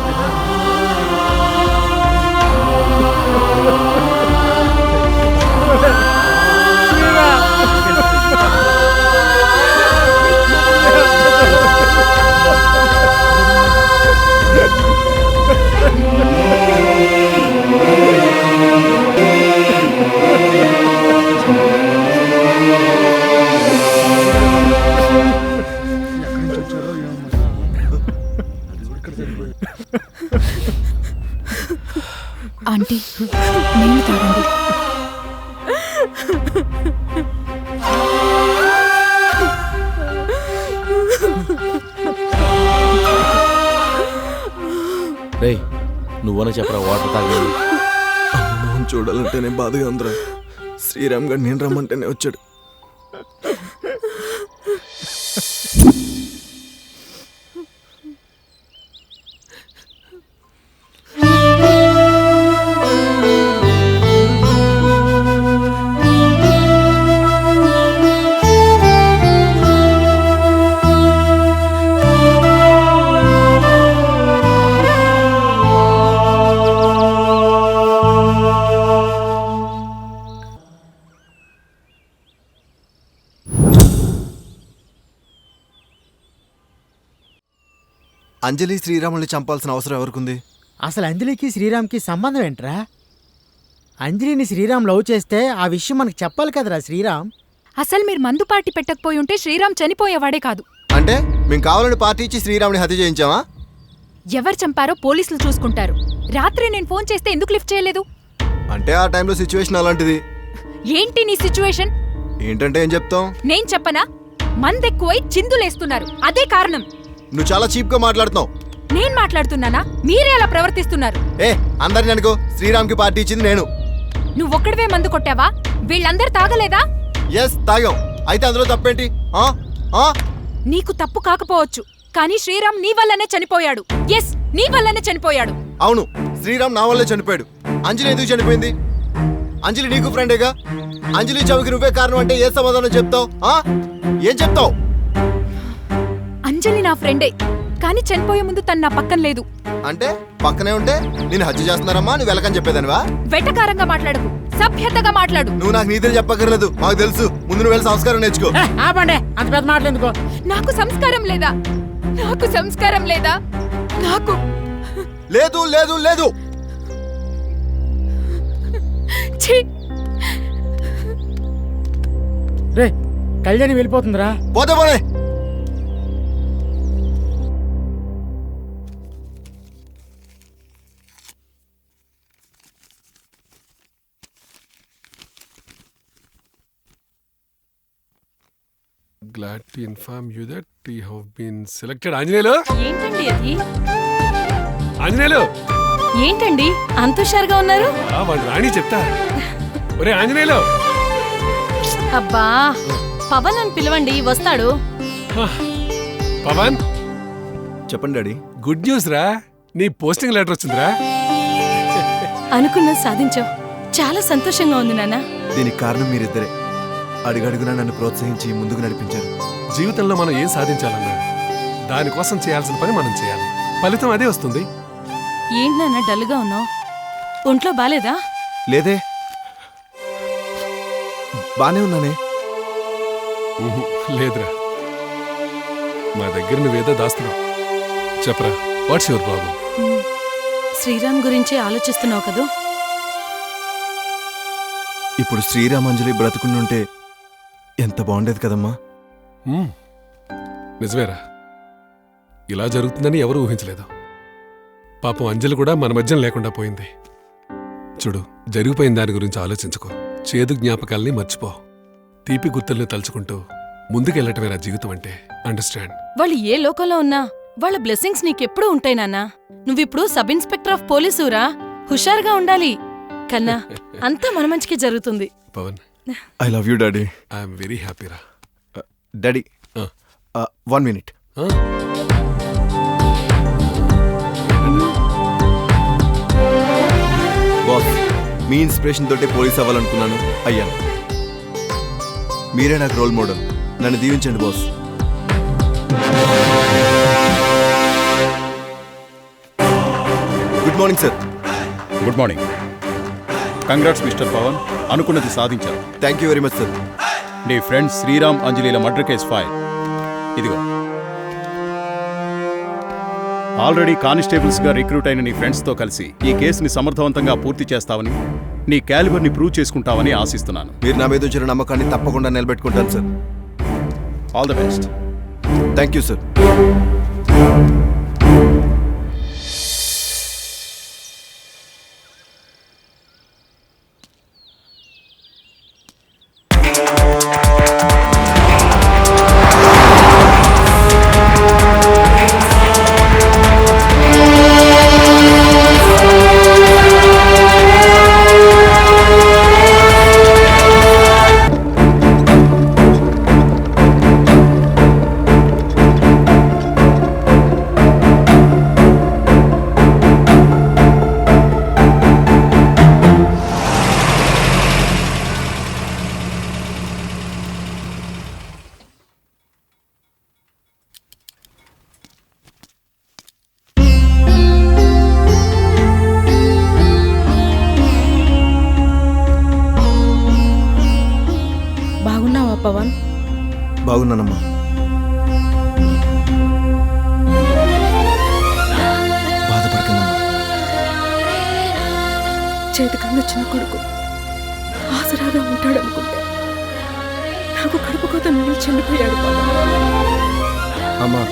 ఆంటీ నీళ్ళు తాగండి. రేయ్ నువ్వనే చెప్పరా వాటర్ తాగలేదు. మోహన్ చూడాలంటేనే బాధగా ఉందిరా. శ్రీరామ్ గారు నేను రమ్మంటేనే వచ్చాడు. అంజలి శ్రీరాముల్ని చంపాల్సిన అవసరం ఎవరికుంది? అసలు అంజలికి శ్రీరామ్కి సంబంధం ఏంట్రా? అంజలిని శ్రీరామ్ లవ్ చేస్తే ఆ విషయం మనకు చెప్పాలి కదరా శ్రీరామ్. అసలు మీరు మందు పార్టీ పెట్టకపోయి ఉంటే శ్రీరామ్ చనిపోయేవాడే కాదు. అంటే మేము కావాలని పార్టీ ఇచ్చి శ్రీరామ్ని హత్య చేయించామా? ఎవరు చంపారో పోలీసులు చూసుకుంటారు. రాత్రి నేను ఫోన్ చేస్తే ఎందుకు లిఫ్ట్ చేయలేదు? అంటే ఆ టైంలో సిచ్యువేషన్ అలాంటిది. ఏంటి నీ సిచ్యువేషన్? ఏంటంటే ఏం చెప్తాం? నేను చెప్పనా? మందెక్కువై చిందులేస్తున్నారు, అదే కారణం. నువ్వు చాలా చీప్ గా మాట్లాడుతున్నావు. నేను మాట్లాడుతున్నానా? మీరే అలా ప్రవర్తిస్తున్నారు. అందరిని అనుకో, శ్రీరామ్కి పార్టీ ఇచ్చింది నేను. నువ్వొక్కడివే మందు కొట్టావా? వీళ్ళందరూ తాగలేదా? ఎస్ తాగాం. అయితే అందులో తప్పేంటి? నీకు తప్పు కాకపోవచ్చు, కానీ శ్రీరామ్ నీ వల్లనే చనిపోయాడు. ఎస్, నీ వల్లనే చనిపోయాడు. అవును, శ్రీరామ్ నా వల్లే చనిపోయాడు. అంజలి ఎందుకు చనిపోయింది? అంజలి నీకు ఫ్రెండేగా. అంజలి చావుకి నువ్వే కారణం అంటే ఏ సమాధానం చెప్తావు? ఏం చెప్తావు? అంజలి నా ఫ్రెండే, కానీ చనిపోయే ముందు తను నా పక్కన లేదు. అంటే పక్కనే ఉంటే నేను హత్య చేస్తున్నారమ్మా నువ్వు వెళ్ళకని చెప్పేదానివా? వెటకారంగా మాట్లాడకు, సభ్యతగా మాట్లాడు. నువ్వు నాకు నీతులు చెప్పక్కర్లేదు, మాకు తెలుసు. ముందు నువ్వు వెళ్ళి సంస్కారం నేర్చుకో. ఆపండి, అంత పెద్ద మాటలు. నాకు సంస్కారం లేదా? నాకు సంస్కారం లేదా? నాకు లేదు లేదు లేదు. ఛీ! రే కళ్యాణి వెళ్ళిపోతుందిరా. పోతే పోనే. Glad to inform you that you have been selected. Anjaneyulu, ఏంటండి అది? ఆంజనేయులు. ఏంటండి అంత హుషారుగా ఉన్నారు? వాడు రాణి చెప్తా. ఒరే ఆంజనేయులు. అబ్బా, పవన్ అని పిలవండి, వస్తాడు. పవన్, చెప్పండి డాడీ. గుడ్ న్యూస్ రా, నీ పోస్టింగ్ లెటర్ వచ్చిందిరా. అనుకున్నది సాధించావు, చాలా సంతోషంగా ఉంది నాన్న. దీనికి కారణం మీరిద్దరే. అడుగడుగునా నన్ను ప్రోత్సహించి ముందుకు నడిపించారు. జీవితంలో మనం ఏం సాధించాలన్నా దానికోసం చేయాల్సిన పని మనం చేయాలి, ఫలితం అదే వస్తుంది. ఏంటి నాన్న డల్గా ఉన్నావు? ఒంట్లో బాలేదా? లేదే, బానే ఉన్నానే. లేదురా, మా దగ్గర నువ్వేదో దాస్తున్నావు. చెప్పరా, వాట్స్ యువర్ ప్రాబ్లం? శ్రీరామ్ గురించే ఆలోచిస్తున్నావు కదూ? ఇప్పుడు శ్రీరామంజలి బ్రతుకుంటుంటే ఎంత బాగుండేది కదమ్మా. నిజమేరా, ఇలా జరుగుతుందని ఎవరూ ఊహించలేదు. పాపం అంజలి కూడా మన మధ్యం లేకుండా పోయింది. చూడు, జరిగిపోయిన దాని గురించి ఆలోచించుకో, చేదు జ్ఞాపకాల్ని మర్చిపో, తీపి గుర్తుల్ని తలుచుకుంటూ ముందుకెళ్ళటమేరా జీవితం అంటే. అండర్స్టాండ్? వాళ్ళు ఏ లోకంలో ఉన్నా వాళ్ళ బ్లెస్సింగ్స్ నీకెప్పుడూ ఉంటాయి నాన్న. నువ్విప్పుడు సబ్ ఇన్స్పెక్టర్ ఆఫ్ పోలీసురా, హుషారుగా ఉండాలి. కన్నా అంతా మన మంచికే జరుగుతుంది. Pavan, I love you daddy. I'm very happy రా. Daddy 1 minute. బాస్, మీ ఇన్స్పిరేషన్ తోటే పోలీస్ అవ్వాలనుకున్నాను, అయ్యాను. మీరే నాకు రోల్ మోడల్, నన్ను దీవించండి boss. Good morning sir. Good morning. Congrats mister Pavan, అనుకున్నది సాధించారు. Thank you very much sir. నీ ఫ్రెండ్స్ శ్రీరామ్ అంజలిల మర్డర్ కేసు ఫైల్ ఇదిగో. ఆల్రెడీ కానిస్టేబుల్స్ గా రిక్రూట్ అయిన నీ ఫ్రెండ్స్ తో కలిసి ఈ కేసుని సమర్థవంతంగా పూర్తి చేస్తావని, నీ క్యాలిబర్ ని ప్రూవ్ చేసుకుంటావని ఆశిస్తున్నాను. మీరు నా మీద ఉంచిన నమ్మకాన్ని తప్పకుండా నిలబెట్టుకుంటాను sir. All the best. Thank you sir. Pavan? బాగున్నానమ్మా. బాధపడకమ్మా. చేతికందొచ్చిన కొడుకు ఆసరాగా ఉంటాడనుకుంటే నాకు కడుపు కోత నువ్వు చనిపోయాడు. అమ్మా,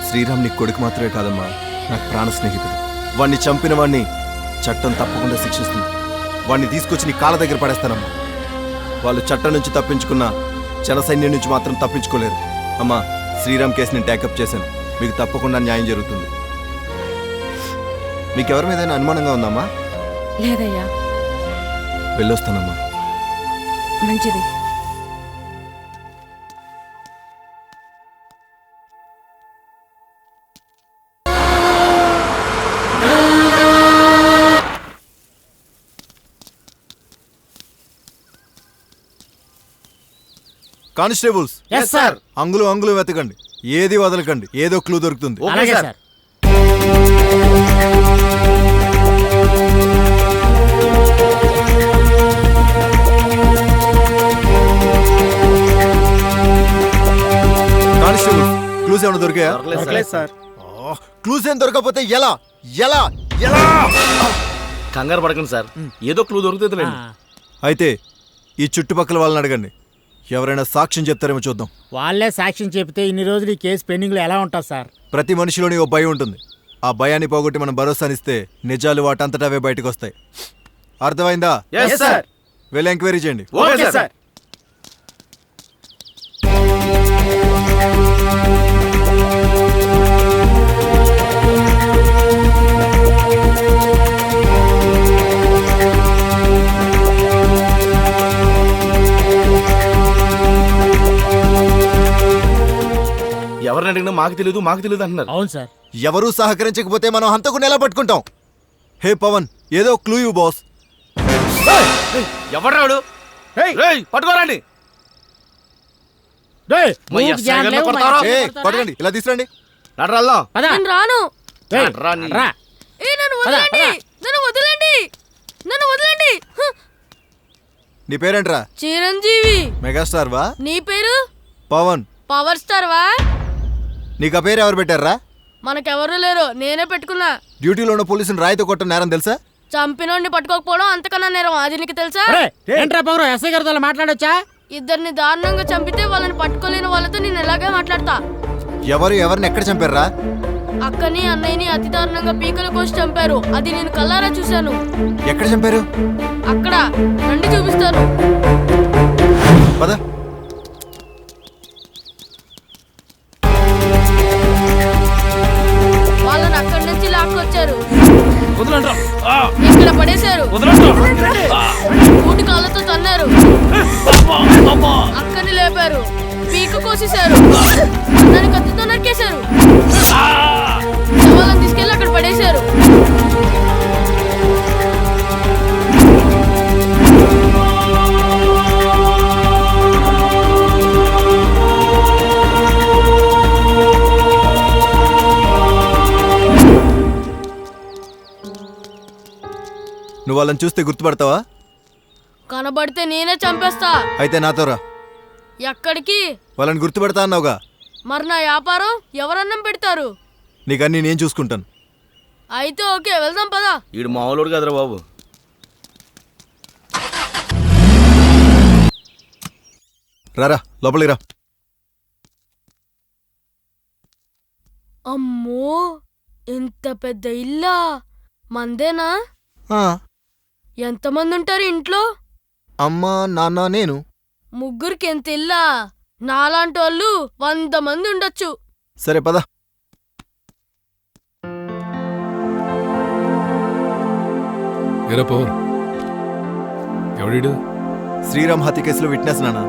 శ్రీరామ్ నీ కొడుకు మాత్రమే కాదమ్మా, నాకు ప్రాణ స్నేహితుడు. వాణ్ణి చంపిన వాణ్ణి చట్టం తప్పకుండా శిక్షిస్తుంది. వాణ్ణి తీసుకొచ్చి నీ కాళ్ళ దగ్గర పడేస్తానమ్మా. వాళ్ళు చట్టం నుంచి తప్పించుకున్న జన సైన్యం నుంచి మాత్రం తప్పించుకోలేరు. అమ్మా, శ్రీరామ్ కేసు నేను టేకప్ చేశాను. మీకు తప్పకుండా న్యాయం జరుగుతుంది. మీకెవరి మీద అనుమానంగా ఉందమ్మా? లేదయ్యా. వెళ్ళొస్తానమ్మా. మంచిది. Constables, yes sir. అంగులు వెతకండి. ఏది వదలకండి, ఏదో క్లూ దొరుకుతుంది. అలాగే సార్. కానిస్టేబుల్, క్లూస్ ఏమైనా దొరికాయా? సార్. క్లూస్ ఏం దొరకకపోతే ఎలా ఎలా ఎలా? కంగారు పడకండి సార్, ఏదో క్లూ దొరుకుతుంది. అయితే ఈ చుట్టుపక్కల వాళ్ళని అడగండి, ఎవరైనా సాక్ష్యం చెప్తారేమో చూద్దాం. వాళ్ళే సాక్ష్యం చెప్తే ఇన్ని రోజులు ఈ కేసు పెండింగ్ లో ఎలా ఉంటుంది సార్? ప్రతి మనిషిలోని ఓ భయం ఉంటుంది. ఆ భయాన్ని పోగొట్టి మనం భరోసానిస్తే నిజాలు వాటంతటా అవే బయటకు వస్తాయి. అర్థమైందా? వెళ్ళి ఎంక్వైరీ చేయండి. Okay sir. ఎవరిని అడిగినా మాకు తెలియదు అంటున్నారు. అవును సార్. ఎవరూ సహకరించకపోతే మనం హంతకుని ఎలా పట్టుకుంటాం? హే పవన్, ఏదో క్లూ ఇవ్వు బాస్. ఎవరాడు? పట్టుకోరండి. పట్టుకోండి, ఇలా తీసుకురండి. నేను రాను. నన్ను వదలండి. నీ పేరేంట్రా? చిరంజీవి. మెగాస్టార్ వా? నీ పేరు? పవన్. పవర్ స్టార్ వా? నీకు ఆ పేరు ఎవరు పెట్టారా? మనకెవరు లేరు, నేనే పెట్టుకున్నా. డ్యూటీలో ఉన్న పోలీసుని రాయితో కొట్ట నేరం తెలుసా? చంపినోడిని పట్టుకోకపోవడం అంతకన్నా నేరం, అది నీకు తెలుసా? ఏంట్రా పవర్, ఎస్ఐ గారితో మాట్లాడొచ్చా? ఇద్దరిని దారుణంగా చంపితే వాళ్ళని పట్టుకోలేని వాళ్ళతో నేను ఎలాగే మాట్లాడతా. ఎవరిని ఎక్కడ చంపారా? అక్కని అన్నయ్యని అతి దారుణంగా పీకల కోసి చంపారు, అది నేను కల్లారా చూశాను. ఎక్కడ చంపారు? అక్కడ రండి చూపిస్తాను. పద. వాళ్ళని అక్కడి నుంచి లాక్కొచ్చారు, ఇక్కడ పడేశారు, ఊటి కాళ్ళతో తన్నారు, అక్కని లేపారు, పీక కోసేశారు, దాని కత్తితో నరికేశారు, వాళ్ళని తీసుకెళ్ళి అక్కడ పడేశారు. నువ్వు వాళ్ళని చూస్తే గుర్తుపడతావా? కనబడితే నేనే చంపేస్తా. అయితే నాతో రా. ఎక్కడికి? వాళ్ళని గుర్తుపడతా అన్నావుగా. మరి నా వ్యాపారం ఎవరన్నం పెడతారు? నీకన్నీ నేను చూసుకుంటాను. అయితే ఓకే, వెళ్దాం పదా. ఈడు మామూలుడు కదరా బాబు. రారా లోపలికి రా. అమ్మో, ఎంత పెద్ద ఇల్లా! మందేనా? ఎంతమంది ఉంటారు ఇంట్లో? అమ్మా, నాన్న, నేను. ముగ్గురికి ఎంత ఇల్లా? నాలాంటి వాళ్ళు 100 మంది ఉండొచ్చు. సరే పద. ఎరా పవన్, ఎవడీడు? శ్రీరామ్ హత్య కేసులో విట్నెస్ నాన్న.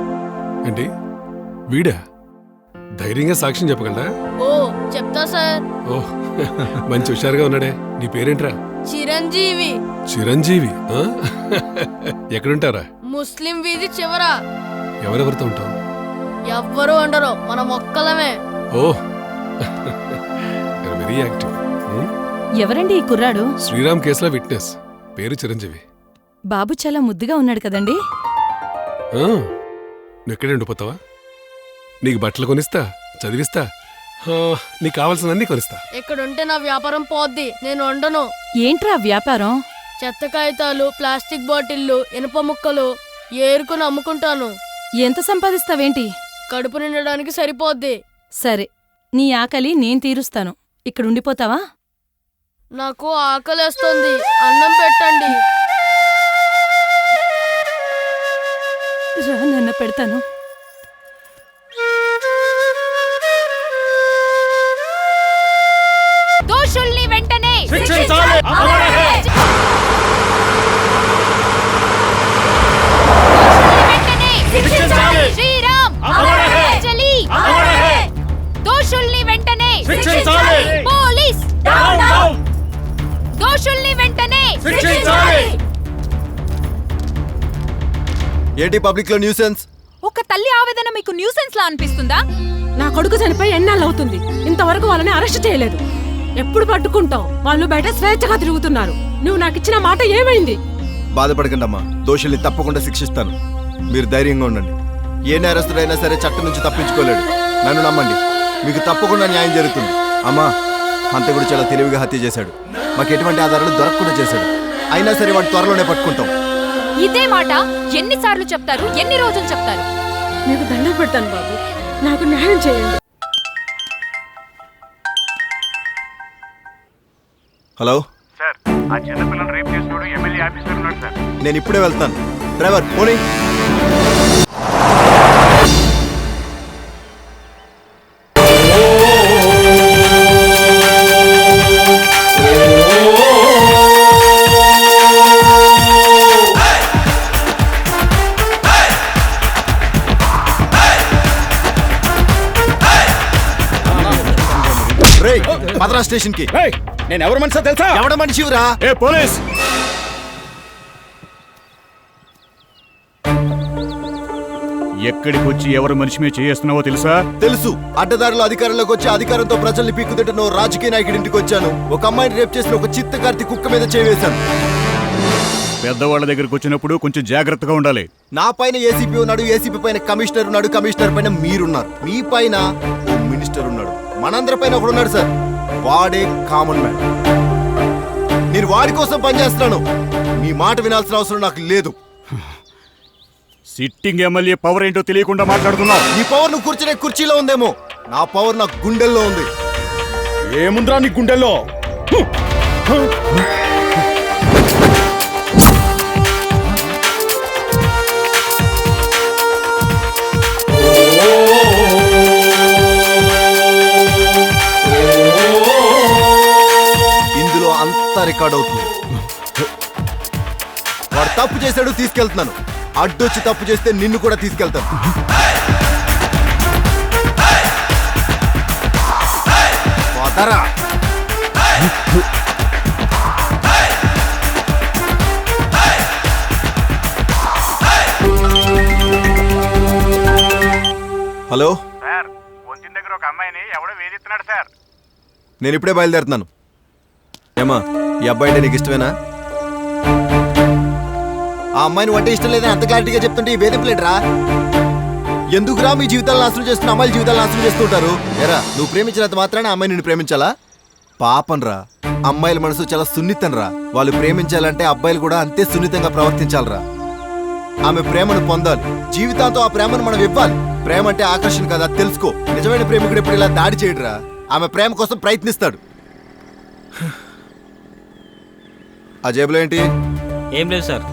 ఏంటి వీడా? ధైర్యంగా సాక్ష్యం చెప్పగలరా? ఓ చెప్తా సార్. ఓ మంచి హుషారుగా ఉన్నాడే. నీ పేరేంట్రా? చిరంజీవి. చిరంజీవి? ఎక్కడుంటారా? ముస్లిం వీధి చివర. ఎవరెవరితో ఉంటావు? ఎవ్వరూ ఉండరు, మనం ఒక్కలమే. ఓ వెరీ యాక్టివ్. ఎవరండి ఈ కుర్రాడు? శ్రీరామ్ కేసులో విట్నెస్, పేరు చిరంజీవి. బాబు చాలా ముద్దుగా ఉన్నాడు కదండి. నువ్వు ఎక్కడే ఉండిపోతావా? నీకు బట్టలు కొనిస్తా, చదివిస్తా, నీకు కావాల్సినన్ని కొనిస్తా. ఇక్కడుంటే నా వ్యాపారం పోద్ది, నేను వండను. ఏంట్రా వ్యాపారం? చెత్త కాగితాలు, ప్లాస్టిక్ బాటిళ్లు, ఇనుప ముక్కలు ఏరుకుని అమ్ముకుంటాను. ఎంత సంపాదిస్తావేంటి? కడుపు నిండడానికి సరిపోద్ది. సరే, నీ ఆకలి నేను తీరుస్తాను. ఇక్కడ ఉండిపోతావా? నాకు ఆకలేస్తుంది, అన్నం పెట్టండి. రా నాన్న, పెడతాను. దోషుల్ని వెంటనే శిక్షించాలి. శ్రీరామ్, అంజలి, దోషుల్ని వెంటనే శిక్షించాలి. పోలీస్, దోషుల్ని వెంటనే శిక్షించాలి. ఏంటి పబ్లిక్ లో న్యూసెన్స్? ఒక తల్లి ఆవేదన మీకు న్యూసెన్స్ లా అనిపిస్తుందా? నా కొడుకు చనిపోయి ఎన్నాళ్ళు అవుతుంది, ఇంతవరకు వాళ్ళని అరెస్ట్ చేయలేదు. ఎప్పుడు పట్టుకుంటావు? వాళ్ళు బయట స్వేచ్ఛగా తిరుగుతున్నారు. నువ్వు నాకు ఇచ్చిన మాట ఏమైంది? బాధపడకండి అమ్మా, దోషుల్ని తప్పకుండా శిక్షిస్తాను. మీరు ధైర్యంగా ఉండండి. ఏ నేరస్తుడైనా సరే చట్టం నుంచి తప్పించుకోలేడు. నన్ను నమ్మండి, మీకు తప్పకుండా న్యాయం జరుగుతుంది. అమ్మా, హంతకుడు చాలా తెలివిగా హత్య చేశాడు. మాకు ఎటువంటి ఆధారాలు దొరకకుండా చేశాడు. అయినా సరే వాడు త్వరలోనే పట్టుకుంటాం. ఇదే మాట ఎన్నిసార్లు చెప్తారు, ఎన్ని రోజులు చెప్తారు? మీకు దండం పెడతాను బాబు, నాకు న్యాయం చేయండి. హలో సార్, ఆ చిన్నపిల్లలు రేపు చేసినోడు ఎమ్మెల్యే ఆఫీసర్ ఉన్నాడు సార్. నేను ఇప్పుడే వెళ్తాను. డ్రైవర్ పోనీ. మద్రా స్టేషన్ కి. నేను ఎవరు మనిషి తెలుసా? ఎవడ మనిషిరా? ఏ పోలీస్! ఎక్కడికి వచ్చి ఎవరు మనిషి మీద చేస్తున్నావో తెలుసా? తెలుసు. అడ్డదారులు అధికారంలోకి వచ్చి అధికారంతో ప్రజల్ని పీక్కుతుంటే రాజకీయ నాయకుడి ఇంటికి వచ్చాను. ఒక అమ్మాయిని రేప్ చేసిన ఒక చిత్తకార్తి కుక్క మీద చేవేశాను. పెద్దవాళ్ళ దగ్గరకు వచ్చినప్పుడు కొంచెం జాగ్రత్తగా ఉండాలి. నా పైన ఏసీపీ ఉన్నాడు, ఏసీపీ పైన కమిషనర్ ఉన్నాడు, కమిషనర్ పైన మీరున్నారు, మీ పైన ఓ మినిస్టర్ ఉన్నాడు, మనందరి పైన ఒకడున్నాడు సార్. వాడే కామన్ మ్యాన్. నేను వాడి కోసం పనిచేస్తున్నాను. మీ మాట వినాల్సిన అవసరం నాకు లేదు. సిట్టింగ్ ఎమ్మెల్యే పవర్ ఏంటో తెలియకుండా మాట్లాడుతున్నావు. నీ పవర్ నువ్వు కూర్చునే కుర్చీలో ఉందేమో, నా పవర్ నా గుండెల్లో ఉంది. ఏముందిరా నీ గుండెల్లో? ఇందులో అంతా రికార్డ్ అవుతుంది. వాడు తప్పు చేశాడు, తీసుకెళ్తున్నాను. అడ్డొచ్చి తప్పు చేస్తే నిన్ను కూడా తీసుకెళ్తాను. వదరా. హలో సార్, వంతిన దగ్గర ఒక అమ్మాయిని ఎవడో వేధిస్తున్నాడు సార్. నేను ఇప్పుడే బయలుదేరుతున్నాను. ఏమా, ఈ అబ్బాయి అంటే నీకు ఇష్టమేనా? ఆ అమ్మాయిని అంటే ఇష్టం లేదని అంత క్లారిటీగా చెప్తుంటే ఈ వేధింపులేట్రా? ఎందుకురా మీ జీవితాలు నాశనం చేస్తున్న అమ్మాయిల జీవితాలు నాశనం చేస్తుంటారు? ఎరా, నువ్వు ప్రేమించినంత మాత్రాన అమ్మాయి నిన్ను ప్రేమించాలా? పాపంరా, అమ్మాయిల మనసు చాలా సున్నితం రా. వాళ్ళు ప్రేమించాలంటే అబ్బాయిలు కూడా అంతే సున్నితంగా ప్రవర్తించాలరా. ఆమె ప్రేమను పొందాలి, జీవితాంతో ఆ ప్రేమను మనం ఇవ్వాలి. ప్రేమ అంటే ఆకర్షణ కదా, తెలుసుకో. నిజమైన ప్రేమికుడు ఎప్పుడు ఇలా దాడి చేయడురా. ఆమె ప్రేమ కోసం ప్రయత్నిస్తాడు. ఆ జేబులో ఏంటి? ఏం లేదు సార్.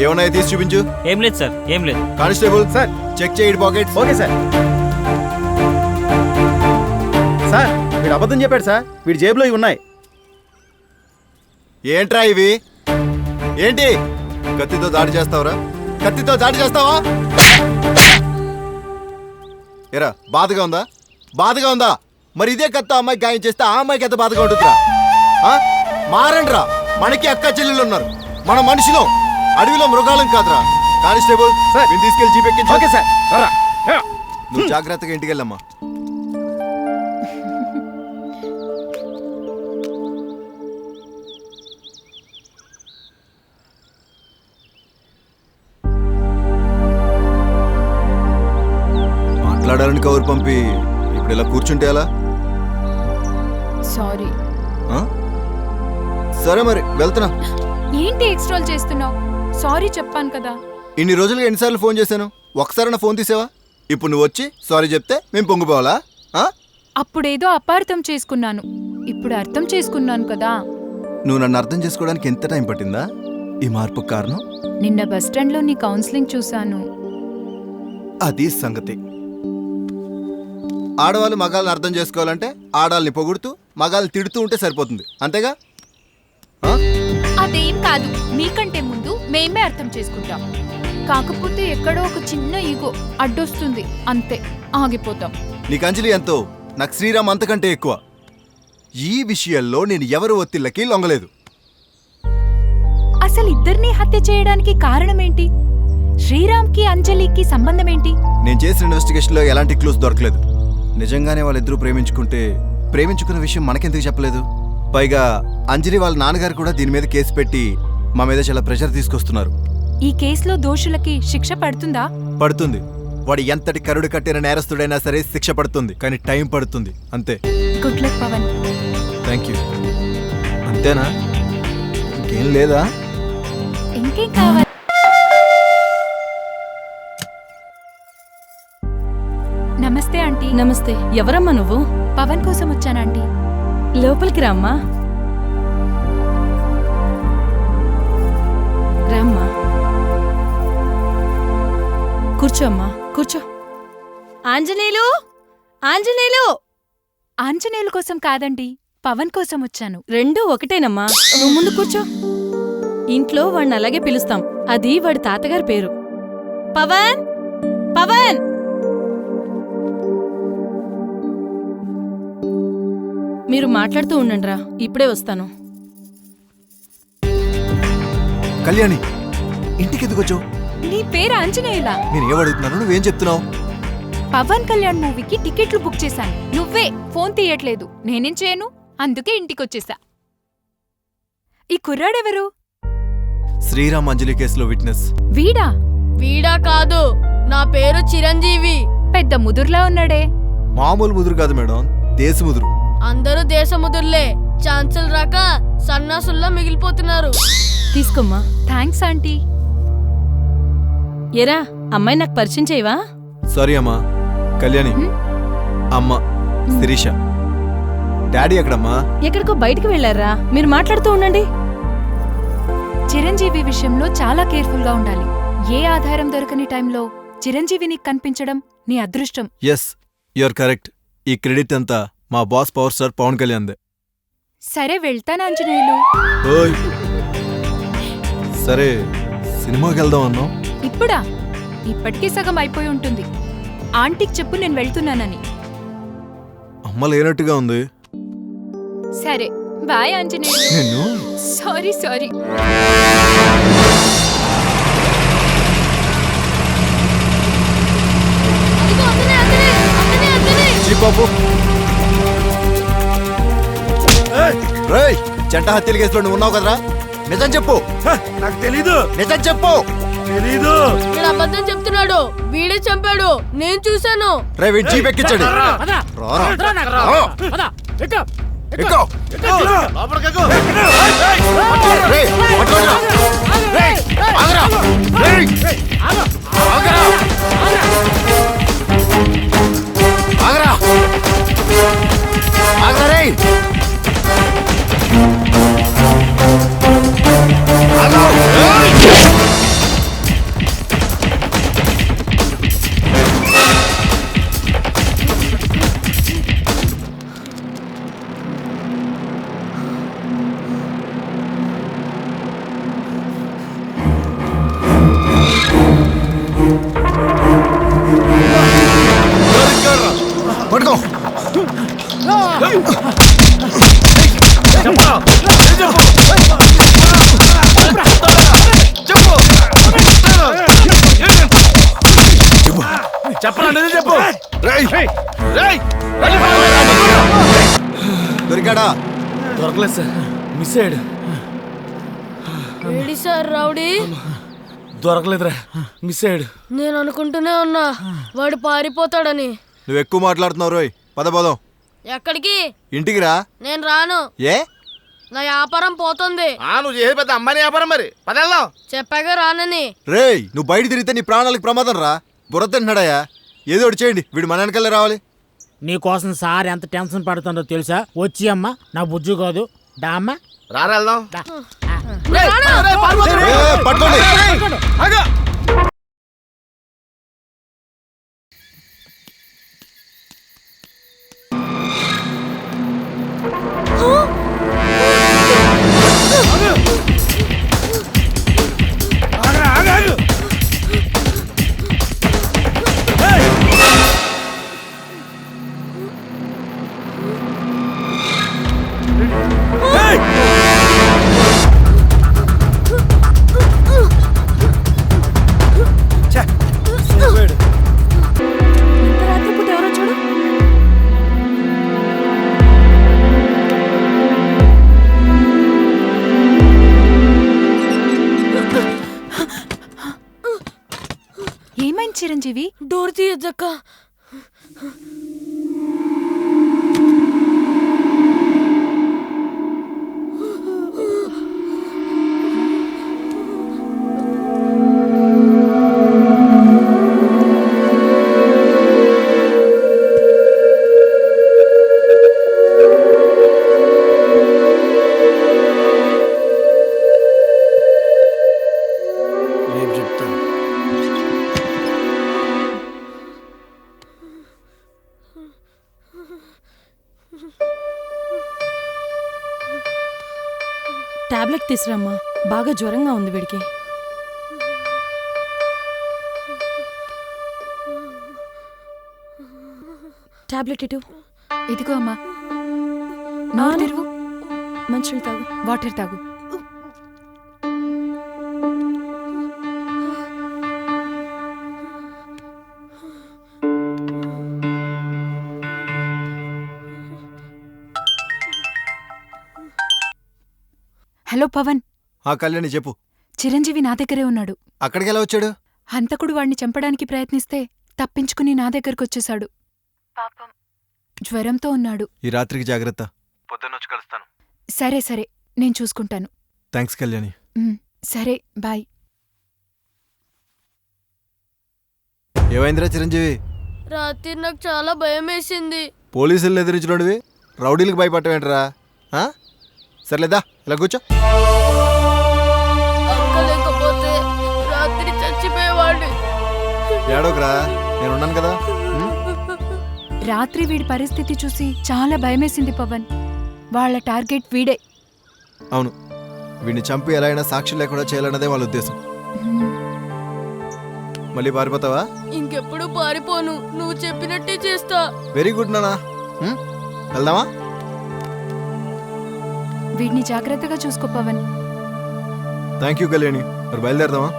ఏమన్నా తీసి చూపించు. ఏం లేదు సార్, ఏం లేదు. కానిస్టేబుల్ సార్, చెక్ చేయండి పాకెట్స్. Okay sir. సార్, వీడు అబద్ధం చెప్పాడు సార్. వీడి జేబులో ఇవి ఉన్నాయి. ఏంట్రా ఇవి? ఏంటి? కత్తితో దాడి చేస్తావరా? కత్తితో దాడి చేస్తావా? ఎరా, బాధగా ఉందా? బాధగా ఉందా? మరి ఇదే కత్తి అమ్మాయి గాయం చేస్తే ఆ అమ్మాయికి ఎంత బాధగా ఉంటుందిరా? మారండ్రా, మనకి అక్క చెల్లెళ్ళు ఉన్నారు. మన మనుషులం, అడవిలో మృగాలం కాదురా. కానిస్టేబుల్ సార్, నేను తీసుకెళ్లి జీప్ ఎక్కించు. Okay sir. నువ్వు జాగ్రత్తగా ఇంటికి వెళ్ళమ్మా. మాట్లాడాలని కవర్ పంపి ఇప్పుడు ఇలా కూర్చుంటే ఎలా? సారీ. సరే మరి వెళ్తున్నా. ఏంటి ఎక్స్ట్రాల్ చేస్తున్నావు? సారీ చెప్పాను కదా. ఇన్ని రోజులుగా ఎన్నిసార్లు ఫోన్ చేశాను, ఒకసారి నా ఫోన్ తీసావా? ఇప్పుడు నువ్వు వచ్చి సారీ చెప్తే మేము పొంగిపోవాలా? అప్పుడేదో అపార్థం చేసుకున్నాను, ఇప్పుడు అర్థం చేసుకున్నాను కదా. నువ్వు నన్ను అర్థం చేసుకోవడానికి ఎంత టైం పట్టిందా? ఈ మార్పు కారణం నిన్న బస్ స్టాండ్ లో నీ కౌన్సిలింగ్ చూశాను. అది సంగతి. ఆడవాళ్ళు మగాళ్ళని అర్థం చేసుకోవాలంటే ఆడాలని పొగుడుతూ మగాళ్ళని తిడుతూ ఉంటే సరిపోతుంది, అంతేగా? అదేం కాదు, మీకంటే ముందు మేమే అర్థం చేసుకుంటాం. కాకపోతే ఎక్కడో ఒక చిన్న ఈగో అడ్డొస్తుంది, అంతే, ఆగిపోతాం. నీకు అంజలి ఎంతో, నాకు శ్రీరామ్ అంతకంటే ఎక్కువ. ఈ విషయంలో నేను ఎవరు ఒత్తిళ్ళకి లొంగలేదు. అసలు ఇద్దరిని హత్య చేయడానికి కారణమేంటి? శ్రీరామ్కి అంజలికి సంబంధం ఏంటి? నేను చేసిన ఇన్వెస్టిగేషన్లో ఎలాంటి క్లూస్ దొరకలేదు. నిజంగానే వాళ్ళిద్దరూ ప్రేమించుకున్న విషయం మనకెందుకు చెప్పలేదు? పైగా అంజలి వాళ్ళ నాన్నగారు కూడా దీని మీద కేసు పెట్టి మా మీద చాలా ప్రెషర్ తీసుకొస్తున్నారు. ఈ కేసులో దోషులకి శిక్ష పడుతుందా? పడుతుంది. వాడు ఎంతటి కరుడు కట్టిన నేరస్తుడైనా సరే శిక్ష పడుతుంది, కానీ టైం పడుతుంది అంతే. Good luck Pavan. Thank you. అంతేనా? ఇంకేం లేదా? ఇంకేం కావాలి? నమస్తే ఆంటీ. నమస్తే. ఎవరమ్మా నువ్వు? పవన్ కోసం వచ్చానంటీ. లోపలికి రామ్మా. రామ్మా, కూర్చో అమ్మా, కూర్చో. ఆంజనేయులు, ఆంజనేయులు. ఆంజనేయుల కోసం కాదండి, పవన్ కోసం వచ్చాను. రెండూ ఒకటేనమ్మా. నువ్వు ముందు కూర్చో. ఇంట్లో వాడిని అలాగే పిలుస్తాం, అది వాడి తాతగారి పేరు. పవన్, పవన్. మీరు మాట్లాడుతూ ఉండండిరా, ఇప్పుడే వస్తాను. కళ్యాణి, ఇంటికి ఎందుకు వచ్చావు? నీ పేరు ఆంజనేయులా? నేను ఏమడుగుతున్నాను, నువ్వేం చెప్తున్నావు? పవన్ కళ్యాణ్ మూవీకి టికెట్లు బుక్ చేశాను. నువ్వే ఫోన్ తీయట్లేదు. నేనేం చేయను, అందుకే ఇంటికొచ్చేసా. ఈ కుర్రాడెవరు? శ్రీరామ్ అంజలి కేసులో విట్నెస్. వీడా? వీడా కాదు, నా పేరు చిరంజీవి. పెద్ద ముదురులా ఉన్నాడే. మామూలు ముదురు కాదు మేడం, దేశ ముదురు. అందరూ దేశముదుర్లే, ఛాన్సులు రాక సన్నాసుల్లా మిగిలిపోతున్నారు. తీసుకోమ్మా. Thanks aunty. ఎరా, అమ్మాయి నాకు పరిచయం చేయవా? సారీ అమ్మా. కళ్యాణి అమ్మ శిరీష. డాడీ ఎక్కడమ్మా? ఎక్కడికో బయటికి వెళ్ళారా, మీరు మాట్లాడుతూ ఉండండి. చిరంజీవి విషయంలో చాలా కేర్ఫుల్ గా ఉండాలి. ఏ ఆధారం దొరకని టైంలో చిరంజీవి నీకు కనిపించడం నీ అదృష్టం. Yes, you're correct. ఈ క్రెడిట్ అంతా మా బాస్ పవర్ స్టార్ పవన్ కళ్యాణ్దే. సరే, వెళ్తాను ఆంజనేయులు. ఓయ్, సరే సినిమాకి వెళ్దాం అన్నావు. ఇప్పుడా? ఇప్పటికీ సగం అయిపోయి ఉంటుంది. ఆంటీకి చెప్పు నేను వెళ్తున్నానని. అమ్మ లేనట్టుగా ఉంది. సరే, బాయ్ ఆంజనేయులు. నిన్ను సారీ సారీ. బాబు, రేయ్, జంట హత్యల కేసులో నువ్వు ఉన్నావు కదరా? నిజం చెప్పు. నాకు తెలీదు. నిజం చెప్పు. తెలీదు. వీడు అబద్ధం చెప్తున్నాడు. వీడే చంపాడు, నేను చూశాను. రే, వీడు జీప్ ఎక్కించాడు. పడుకో. చెప్పండి, చెప్పు. దొరికాడా? దొరకలేదు సార్, మిస్ అయ్యాడు. ఏడి సార్ రౌడీ? దొరకలేదురా, మిస్ అయ్యాడు. నేను అనుకుంటూనే ఉన్నా వాడు పారిపోతాడని. నువ్వు ఎక్కువ మాట్లాడుతున్నావు రోయ్. పదం. ఎక్కడికి? ఇంటికి రా. నేను రాను. ఏ? నా వ్యాపారం పోతుంది. నువ్వు చేసే పెద్ద అమ్మాయి వ్యాపారం, మరి పదెళ్దాం. చెప్పాగా రానని. రేయ్, నువ్వు బయట తిరిగితే నీ ప్రాణాలకు ప్రమాదం రా. బుర్ర తింటున్నాడయా? ఏదో ఒకటి చేయండి, వీడు మన వెనకాలే రావాలి. నీకోసం సార్ ఎంత టెన్షన్ పడుతుందో తెలుసా? వచ్చి అమ్మ, నా బుజ్జు కాదు. డా అమ్మ, రారా వెళ్దాం. పట్టుకోండి. చిరంజీవి. డోర్ తీయద్దక్క. టాబ్లెట్ తీసురమ్మా, బాగా జ్వరంగా ఉంది వీడికి. టాబ్లెట్ ఇటు. ఇదిగో అమ్మా. నోరు తెరువు. మంచినీళ్ళు తాగు. వాటర్ తాగు. హలో పవన్. కళ్యాణి చెప్పు. చిరంజీవి నా దగ్గరే ఉన్నాడు. అక్కడికి ఎలా వచ్చాడు? హంతకుడు వాణ్ణి చంపడానికి ప్రయత్నిస్తే తప్పించుకుని నా దగ్గరకొచ్చేశాడు. పాపం జ్వరంతో ఉన్నాడు. ఈ రాత్రికి జాగ్రత్త. పొద్దున్నొచ్చి కలుస్తాను. సరే సరే, నేను చూసుకుంటాను. థ్యాంక్స్ కళ్యాణి. సరే, బాయ్. ఏమైందిరా చిరంజీవి? రాత్రి నాకు చాలా భయం వేసింది. పోలీసులను ఎదిరించినోడివి రౌడీలకు భయపడటమేంట్రా? సర్లేదా, ఇలా కూర్చో. లేకపోతే రాత్రి చచ్చిపోయేవాడు. ఏడోకరా, నేనున్నాను కదా. రాత్రి వీడి పరిస్థితి చూసి చాలా భయమేసింది పవన్. వాళ్ళ టార్గెట్ వీడే. అవును, వీడిని చంపి ఎలా అయినా సాక్షి లేకుండా చేయాలన్నదే వాళ్ళ ఉద్దేశం. మళ్ళీ పారిపోతావా? ఇంకెప్పుడు పారిపోను, నువ్వు చెప్పినట్టే చేస్తా. వెరీ గుడ్ నానా. వెళ్దామా? వీడిని జాగ్రత్తగా చూసుకో పవన్. Thank you Kalyani. మరి బయలుదేరదామా?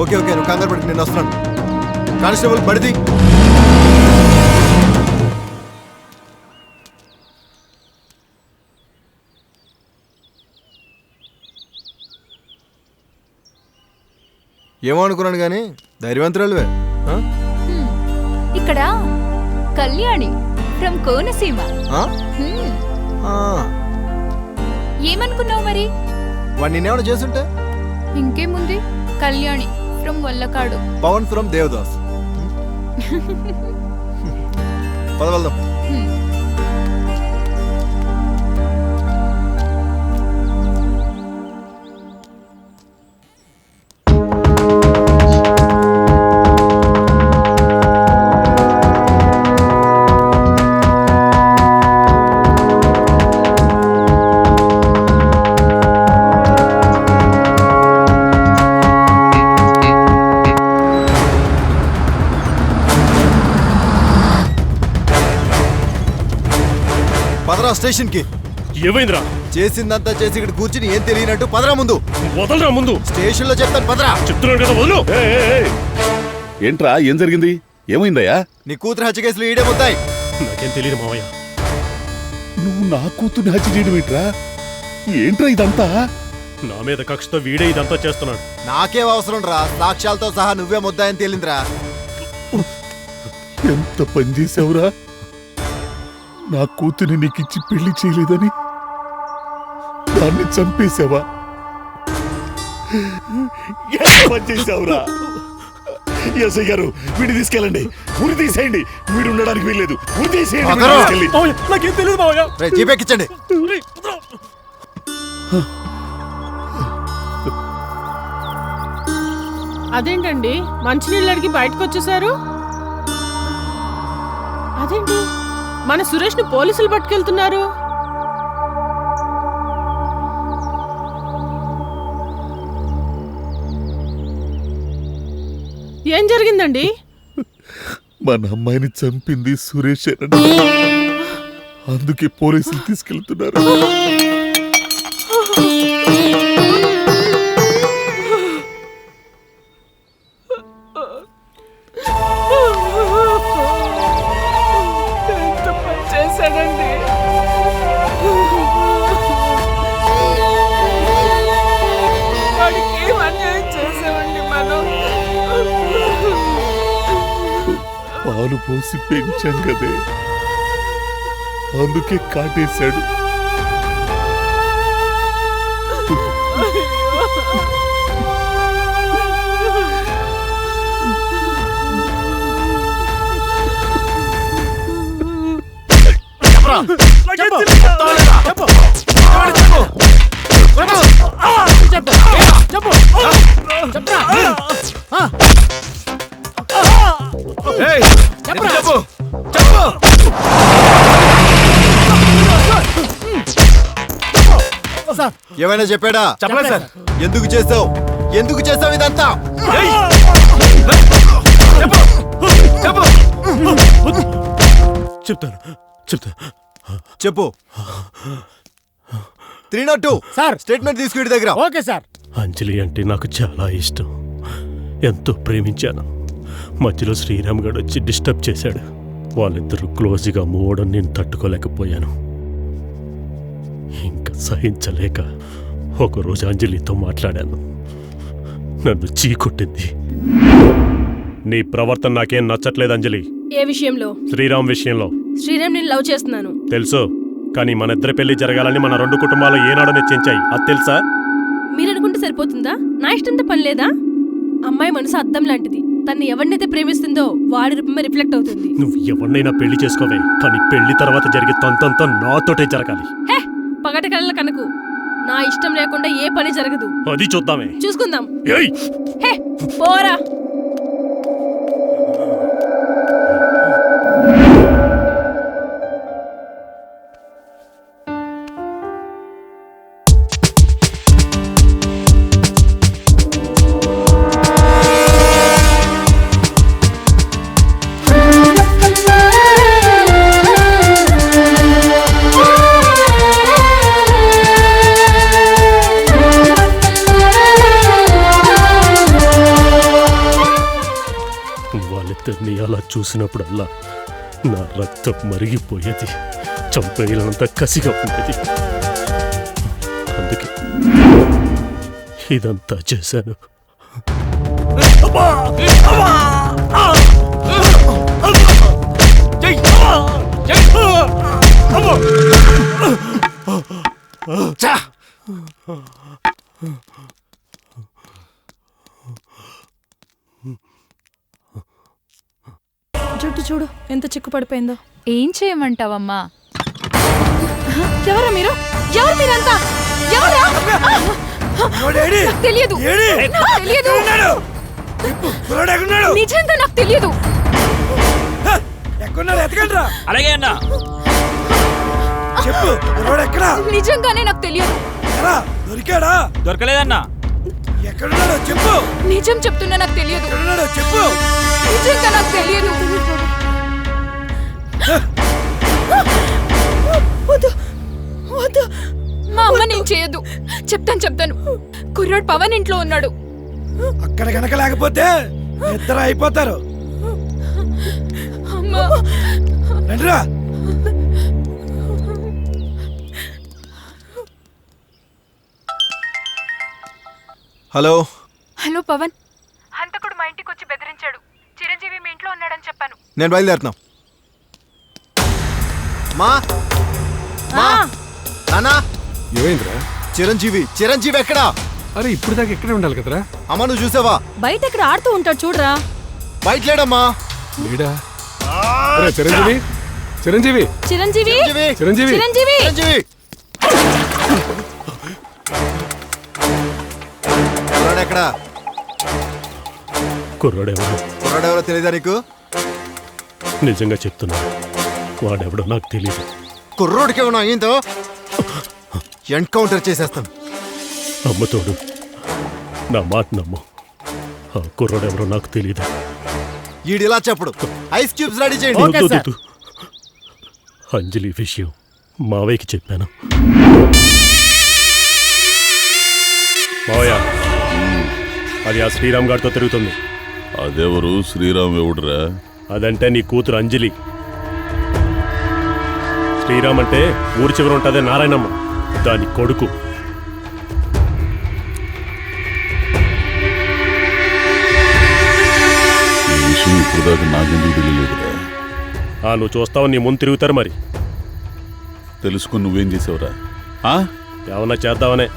ఓకే ఓకే, నువ్వు కంగారు పడి, నేను వస్తున్నాను. కానిస్టేబుల్ పడిది. ఏమో అనుకున్నాను కానీ ధైర్యవంతురాలువే. ఇక్కడ కళ్యాణి ఫ్రమ్ కోనసీమ. ఏమనుకున్నావు మరి? వాడు నిన్నేమైనా చేసుంటే? ఇంకేముంది, కళ్యాణి ఫ్రమ్ వల్లకాడు. పవన్ ఫ్రమ్ దేవదాస్. పద వెళ్దాం. పదరా స్టేషన్ కి. ఏమైందిరా? చేసిందంతా చేసి ఇక్కడ కూర్చుని ఏం తెలియనట్టు పదరా ముందు. వదలరా ముందు. స్టేషన్ లో చెప్తాను పదరా. చెప్తున్నాడు కదా వదలు. ఏంట్రా ఏం జరిగింది? ఏమైందయ్యా? నీ కూతురు హత్య కేసులు ఈడే ముద్దాయి. నాకేం తెలియదు మావయ్య. నువ్వు నా కూతుర్ని హత్య చేయడం ఏంట్రా? ఏంట్రా ఇదంతా? నా మీద కక్షతో వీడే ఇదంతా చేస్తున్నాడు. నాకేం అవసరం రా, సాక్ష్యాలతో సహా నువ్వే ముద్దాయని తేలిందిరా. ఎంత పని చేసావురా? నా కూతుర్ని నీకిచ్చి పెళ్లి చేయలేదని దాన్ని చంపేశావా? ఎంత పని చేసావురా? ఎస్ఐ గారు వీడిని తీసుకెళ్ళండి, ఉరి తీసేయండి. వీడు ఉండడానికి వీల్లేదు, ఉరి తీసేయండి. నాకేం తెలియదు మావయ్య. జీపెక్కించండి. అదేంటండి మంచినీళ్ళు అడిగి బయటకు వచ్చేసారు? అదేంటి మన సురేష్ ని పోలీసులు పట్టుకెళ్తున్నారు? ఏం జరిగిందండి? మన అమ్మాయిని చంపింది సురేష్, అందుకే పోలీసులు తీసుకెళ్తున్నారు. చేశాడండి. వాడికి అన్యాయం చేసామండి మనం. పాలు పోసి పెంచాం కదే, అందుకే కాటేశాడు. ఏమైనా చెప్పాడా? చెప్పలేదు సార్. ఎందుకు చేసావు? ఎందుకు చేసావు ఇదంతా? చెప్పు. 302 సార్ స్టేట్మెంట్ తీసుకుడి దగ్గర. Okay sir. అంజలి అంటే నాకు చాలా ఇష్టం, ఎంతో ప్రేమించాను. మధ్యలో శ్రీరామ్ గడు వచ్చి డిస్టర్బ్ చేశాడు. వాళ్ళిద్దరూ క్లోజ్గా మూవడం నేను తట్టుకోలేకపోయాను. ఇంకా సహించలేక ఒకరోజు అంజలితో మాట్లాడాను. నన్ను చీకొట్టింది. నీ ప్రవర్తన నాకేం నచ్చట్లేదు అంజలి. ఏ విషయంలో? శ్రీరామ్ విషయంలో. శ్రీరామ్ నేను లవ్ చేస్తున్నాను. తెలుసు, కానీ మన ఇద్దరి పెళ్లి జరగాలని మన రెండు కుటుంబాలు ఏనాడో నిశ్చయించాయి. అది తెలుసా? మీరనుకుంటే సరిపోతుందా? నా ఇష్టంతో పని లేదా? అమ్మాయి మనసు అద్దం లాంటిది. తన్ని ఎవరినైతే ప్రేమిస్తుందో వాడి రూపమే రిఫ్లెక్ట్ అవుతుంది. నువ్వు ఎవరినైనా పెళ్లి చేసుకోవే, కానీ పెళ్లి తర్వాత జరిగే తంతంతో నాతోటే జరగాలి. హే, పగటి కళ్ళ కనుకు. నా ఇష్టం లేకుండా ఏ పని జరగదు. అది చూద్దామే. చూసుకుందాం. ఏయ్ హే, పోరా. వాళ్ళిద్దరిని అలా చూసినప్పుడల్లా నా రక్తం మరిగిపోయేది, చంపేయాలంత కసిగా ఉండేది. అందుకే ఇదంతా చేశాను. జుట్టు చూడు ఎంత చిక్కు పడిపోయిందో. ఏం చేయమంటావమ్మా? ఎవరా మీరు? ఎవరు మీరంతా? ఎవరా? తెలియదు, నిజంగా నాకు తెలియదు. అలాగే అన్నా చెప్పు. నిజంగానే నాకు తెలియదు. దొరికాడా? దొరకలేదన్నా. ఎక్కడున్నాడో చెప్పు. నిజం చెప్తున్నా, నాకు తెలియదు. చెప్పు. నిజంగా నాకు తెలియదు. నేను చేయదు. చెప్తాను కుర్రాడు పవన్ ఇంట్లో ఉన్నాడు. అక్కడ కనుక లేకపోతే ఇద్దరు అయిపోతారు. అమ్మా రండిరా. హలో హలో పవన్, హంతకుడు మా ఇంటికి వచ్చి బెదిరించాడు. చిరంజీవి మీ ఇంట్లో ఉన్నాడని చెప్పాను. నేను బయలుదేరుతున్నా. మా నానా ఏమైందిరా? చిరంజీవి ఎక్కడా? అరే ఇప్పుడు దాకా ఎక్కడే ఉండాలి కదరా? అమ్మా నువ్వు చూసావా? బయట ఎక్కడ ఆడుతూ ఉంటాడు చూడరా. బయట లేడమ్మా. లేడా? అరే చిరంజీవి చిరంజీవి చిరంజీవి చిరంజీవి చిరంజీవి ఎక్కడా? కుర్రాడెవరో తెలీదా నీకు? నిజంగా చెప్తున్నా, వాడెవడో నాకు తెలియదు. కుర్రోడికి ఏమన్నా అయ్యిందో ఎన్కౌంటర్ చేసేస్తాను. అమ్మతోడు, నా మాట నమ్ము. ఆ కుర్రాడెవరో నాకు తెలియదు. ఈడిలా చెప్పడు. ఐస్ క్యూబ్స్ రెడీ చేయండి. అంజలి విషయం మావయ్యకి చెప్పాను. మావయ్య, అది ఆ శ్రీరామ్ గారితో తిరుగుతుంది. అదెవరు? శ్రీరామ్ ఎవడురా? అదంటే నీ కూతురు అంజలి. శ్రీరామ్ అంటే ఊరి చివర ఉంటుందే నారాయణమ్మ, దాని కొడుకు. ఈ విషయం ఇప్పుడు దాకా నాకెందుకు తెలియలేదురా? నువ్వు చూస్తావు, నీ ముందు తిరుగుతారు. మరి తెలుసుకుని నువ్వేం చేసావురా? ఏమన్నా చేద్దామనే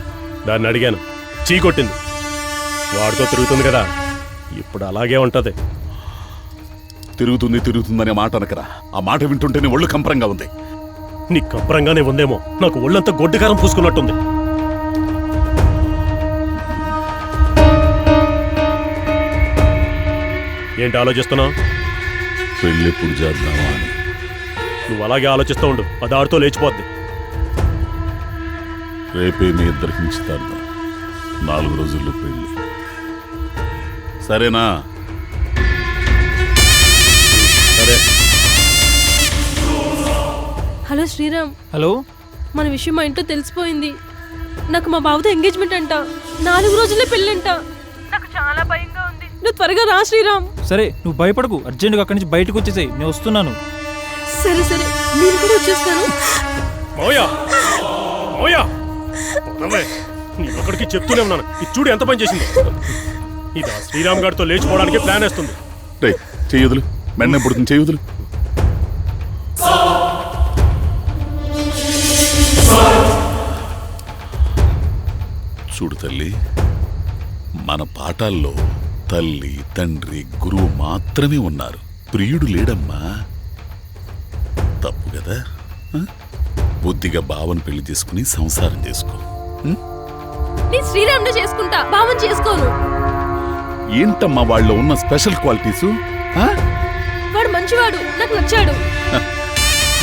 దాన్ని అడిగాను. చీ కొట్టింది. వాడితో తిరుగుతుంది కదా, ఇప్పుడు అలాగే ఉంటది. తిరుగుతుందనే మాట అనకరా. ఆ మాట వింటుంటేనే ఒళ్ళు కంపరంగా ఉంది. నీ కంపరంగానే ఉందేమో, నాకు ఒళ్ళంతా గొడ్డుకారం పూసుకున్నట్టుంది. ఏంటి ఆలోచిస్తున్నావు? పెళ్ళెప్పుడు చేద్దామా అని. నువ్వు అలాగే ఆలోచిస్తూ ఉండు, అది ఆడితో లేచిపోద్ది. రేపే మీ ఇద్దరికి నిశ్చితార్థం. 4 రోజుల్లో పెళ్ళి. సరేనా? సరే. హలో శ్రీరామ్. హలో. మన విషయం మా ఇంట్లో తెలిసిపోయింది. నాకు మా బావతో ఎంగేజ్మెంట్ అంట. 4 రోజులే పెళ్ళంట. నాకు చాలా భయంగా ఉంది. నువ్వు త్వరగా రా శ్రీరామ్. సరే, నువ్వు భయపడకు. అర్జెంటుగా అక్కడి నుంచి బయటకు వచ్చేసాయి. నేను వస్తున్నాను. సరే నేను కూడా వచ్చేస్తాను. నేను అక్కడికి చెప్తూనే ఉన్నాను. ఇది చూడు ఎంత పని చేసింది. ఇది ఆ శ్రీరామ్ గారితో లేచిపోవడానికి ప్లాన్ వేస్తుంది. చెయ్యదులు మెండ పుడుతుంది. చెయ్యదులు. చూడు తల్లి, మన పాఠాల్లో తల్లి, తండ్రి, గురువు మాత్రమే ఉన్నారు. ప్రియుడు లేడమ్మా. తప్పు కదా? బుద్ధిగా బావను పెళ్లి చేసుకుని సంసారం చేసుకో. నేను శ్రీరామ్ని చేసుకుంటా, బావని చేసుకోను. ఏంటమ్మా వాళ్ళలో ఉన్న స్పెషల్ క్వాలిటీసు? వాడు మంచివాడు, నాకు నచ్చాడు.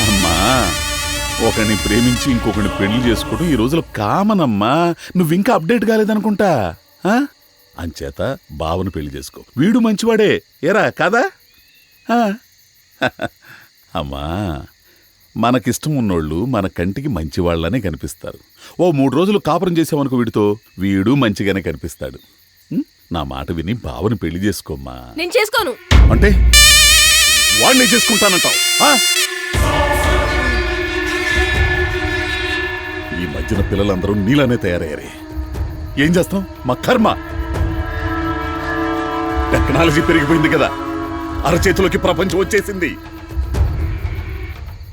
అమ్మా, ఒకరిని ప్రేమించి ఇంకొకరిని పెళ్లి చేసుకోవడం ఈ రోజులో కామన్ అమ్మా. నువ్వింకా అప్డేట్ కాలేదనుకుంటా. అంచేత బావను పెళ్లి చేసుకో. వీడు మంచివాడే ఏరా కాదా? అమ్మా, మనకిష్టం ఉన్నోళ్ళు మన కంటికి మంచివాళ్లనే కనిపిస్తారు. ఓ 3 రోజులు కాపురం చేసామనుకో వీడితో, వీడు మంచిగానే కనిపిస్తాడు. నా మాట విని బావను పెళ్లి చేసుకోమ్మా. నేను చేసుకోను. అంటే వాడిని చేసుకుంటానంటావు? ఈ మధ్యన పిల్లలందరూ నీలానే తయారయ్యారే. ఏం చేస్తాం? మా కర్మ. టెక్నాలజీ పెరిగిపోయింది కదా, అరచేతిలోకి ప్రపంచం వచ్చేసింది.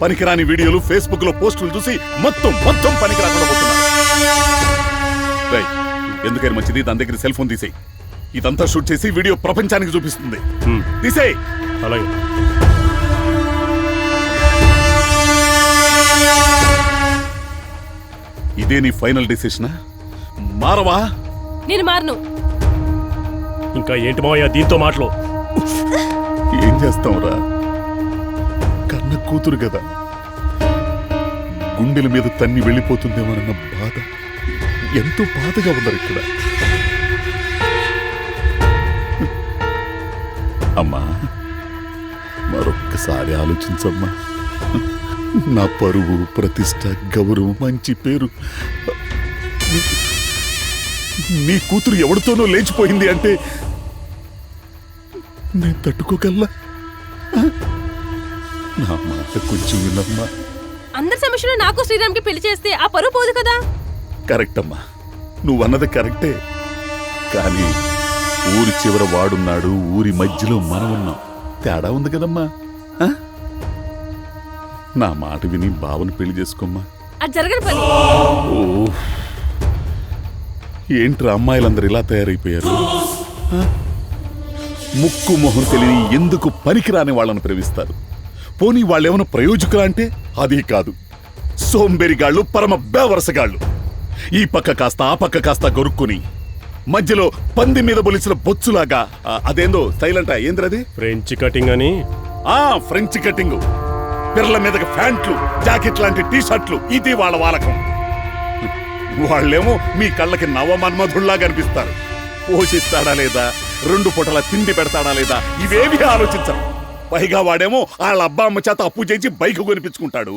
పనికిరాని వీడియోలు ఫేస్బుక్ లో పోస్టులు చూసి మొత్తం పనికి రాకుండా పోతున్నారు. ఎందుకని మంచిది, దాని దగ్గర సెల్ ఫోన్ తీసేయి. ఇదంతా షూట్ చేసి వీడియో ప్రపంచానికి చూపిస్తుంది. తీసేయి. అలాగే. ఇదే నీ ఫైనల్ డిసిషనా? మారవా? నేను మారను. ఇంకా ఏంటి మావయ్య దీంతో మాటలు? ఏం చేస్తావురా? కన్న కూతురు కదా, గుండెల మీద తన్ని వెళ్ళిపోతుందేమోనన్న బాధ. ఎంతో బాధగా ఉన్నారు ఇక్కడ. అమ్మా, మరొక్కసారి ఆలోచించమ్మా. నా పరువు, ప్రతిష్ట, గౌరవం, మంచి పేరు నీ కూతురు ఎవరితోనో లేచిపోయింది అంటే నేను తట్టుకోగలనా? నా మాట కొంచెం వినమ్మా. అందరి సమస్యలో నాకు శ్రీరామ్కి పెళ్లి చేస్తే ఆ పరువు పోదు కదా. కరెక్ట్ అమ్మా, నువ్వన్నది కరెక్టే. కానీ ఊరి చివర వాడున్నాడు, ఊరి మధ్యలో మనం ఉన్నాం. తేడా ఉంది కదమ్మా. నా మాట విని బావని పెళ్లి చేసుకోమ్మా. అది జరగని పని. ఓ, ఏంట్రా అమ్మాయిలందరూ ఇలా తయారైపోయారు? ముక్కు మొహం తెలియని ఎందుకు పనికిరాని వాళ్ళని ప్రేమిస్తారు. పోనీ వాళ్ళేమైనా ప్రయోజకులా అంటే అది కాదు. సోంబేరిగాళ్ళు, పరమ బేవరసగాళ్ళు. ఈ పక్క కాస్త ఆ పక్క కాస్త గొరుక్కుని మధ్యలో పంది మీద బొలిసిన బొచ్చులాగా. అదేందో స్టైల్ అంట, ఏంద్రది? ఫ్రెంచ్ కటింగ్ అని. French cutting. పిర్ల మీదకి ప్యాంట్లు, జాకెట్ లాంటి టీ షర్ట్లు. ఇది వాళ్ళ వాలకం. వాళ్ళేమో మీ కళ్ళకి నవమన్మధుల్లా కనిపిస్తారు. పోషిస్తాడా లేదా, 2 పూటల తిండి పెడతాడా లేదా, ఇవేవి ఆలోచించరు. పైగా వాడేమో వాళ్ళ అబ్బా అమ్మ చేత అప్పు చేసి బైక్ కొనిపించుకుంటాడు.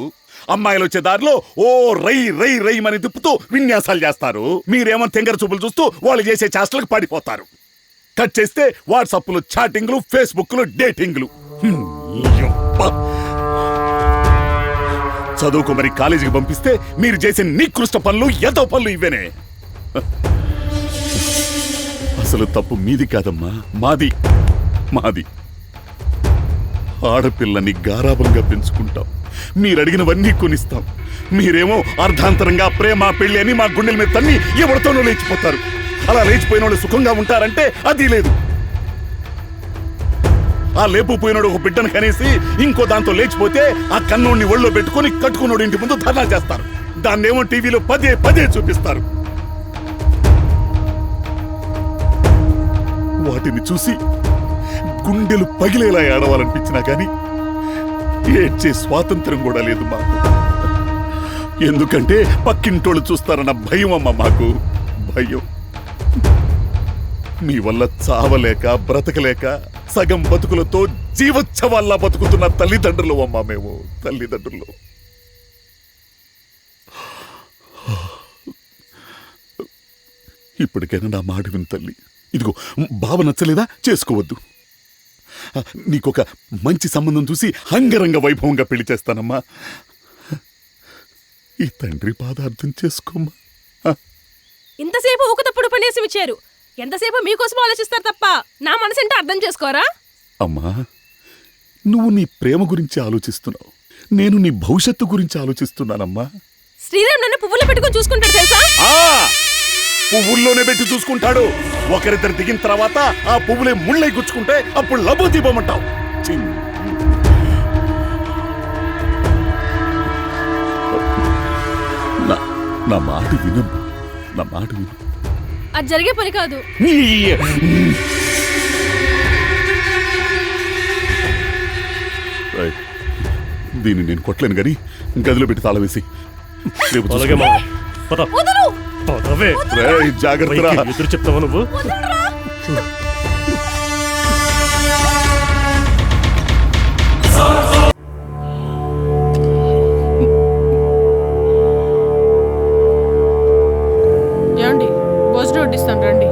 అమ్మాయిలు వచ్చే దారిలో ఓ రై రై రై అని తిప్పుతూ విన్యాసాలు చేస్తారు. మీరేమో తెంగర చూపులు చూస్తూ వాళ్ళు చేసే చేష్టలకు పడిపోతారు. కట్ చేస్తే వాట్సాప్లు, చాటింగ్లు, ఫేస్బుక్లు, డేటింగ్లు. చదువుకు మరి కాలేజీకి పంపిస్తే మీరు చేసే నికృష్ట పనులు, ఎదో పనులు ఇవేనే. అసలు తప్పు మీది కాదమ్మా, మాది. ఆడపిల్లని గారాబంగా పెంచుకుంటాం. మీరడిగినవన్నీ కొనిస్తాం. మీరేమో అర్ధాంతరంగా ప్రేమ, పెళ్లి అని మా గుండెల మీద తన్ని ఎవరితోనో లేచిపోతారు. అలా లేచిపోయిన వాళ్ళు సుఖంగా ఉంటారంటే అది లేదు. ఆ లేపుపోయినోడు ఒక బిడ్డను కనేసి ఇంకో దాంతో లేచిపోతే ఆ కన్నోడిని ఒళ్ళో పెట్టుకుని కట్టుకున్నోడు ఇంటి ముందు ధర్నా చేస్తారు. దాన్నేమో టీవీలో పదే పదే చూపిస్తారు. వాటిని చూసి గుండెలు పగిలేలా ఏడవాలనిపించినా కానీ ఏడ్చే స్వాతంత్రం కూడా లేదు మాకు. ఎందుకంటే పక్కింటోళ్ళు చూస్తారన్న భయం అమ్మ మాకు. భయం. మీ వల్ల చావలేక బ్రతకలేక సగం బతుకులతో జీవోత్సవాల్లా బతుకుతున్న తల్లిదండ్రులు అమ్మా మేము. తల్లిదండ్రులు. ఇప్పటికైనా నా మాట విను తల్లి. ఇదిగో బావ నచ్చలేదా, చేసుకోవద్దు. నీకొక మంచి సంబంధం చూసి అంగరంగ వైభవంగా పెళ్లి చేస్తానమ్మా. ఈ తండ్రి పాదార్థం చేసుకోమ్మా. ఇంతసేపు ఊక తప్పుడు పనేసి ఇచ్చారు. ఎంతసేపు మీకోసం ఆలోచిస్తారు తప్ప నా మనసంటే అర్థం చేసుకోరా? అమ్మా, నువ్వు నీ ప్రేమ గురించి ఆలోచిస్తున్నావు, నేను నీ భవిష్యత్తు గురించి ఆలోచిస్తున్నానమ్మా. శ్రీరామ్ నన్ను పువ్వులో పెట్టుకుని చూసుకుంటాడు తెలుసా? పువ్వుల్లోనే పెట్టి చూసుకుంటాడు. ఒకరిద్దరు దిగిన తర్వాత ఆ పువ్వులే ముళ్ళై గుచ్చుకుంటే అప్పుడు లబో దీపమంటావు. నా మాట విను, నా మాట విను. అది జరిగే పని కాదు. దీన్ని నేను కొట్టలేను గాని గదిలో పెట్టి తాళం వేసి జాగ్రత్త. ఎదురు చెప్తావా నువ్వు? ఏమండి, భోజనం వడ్డిస్తాను రండి.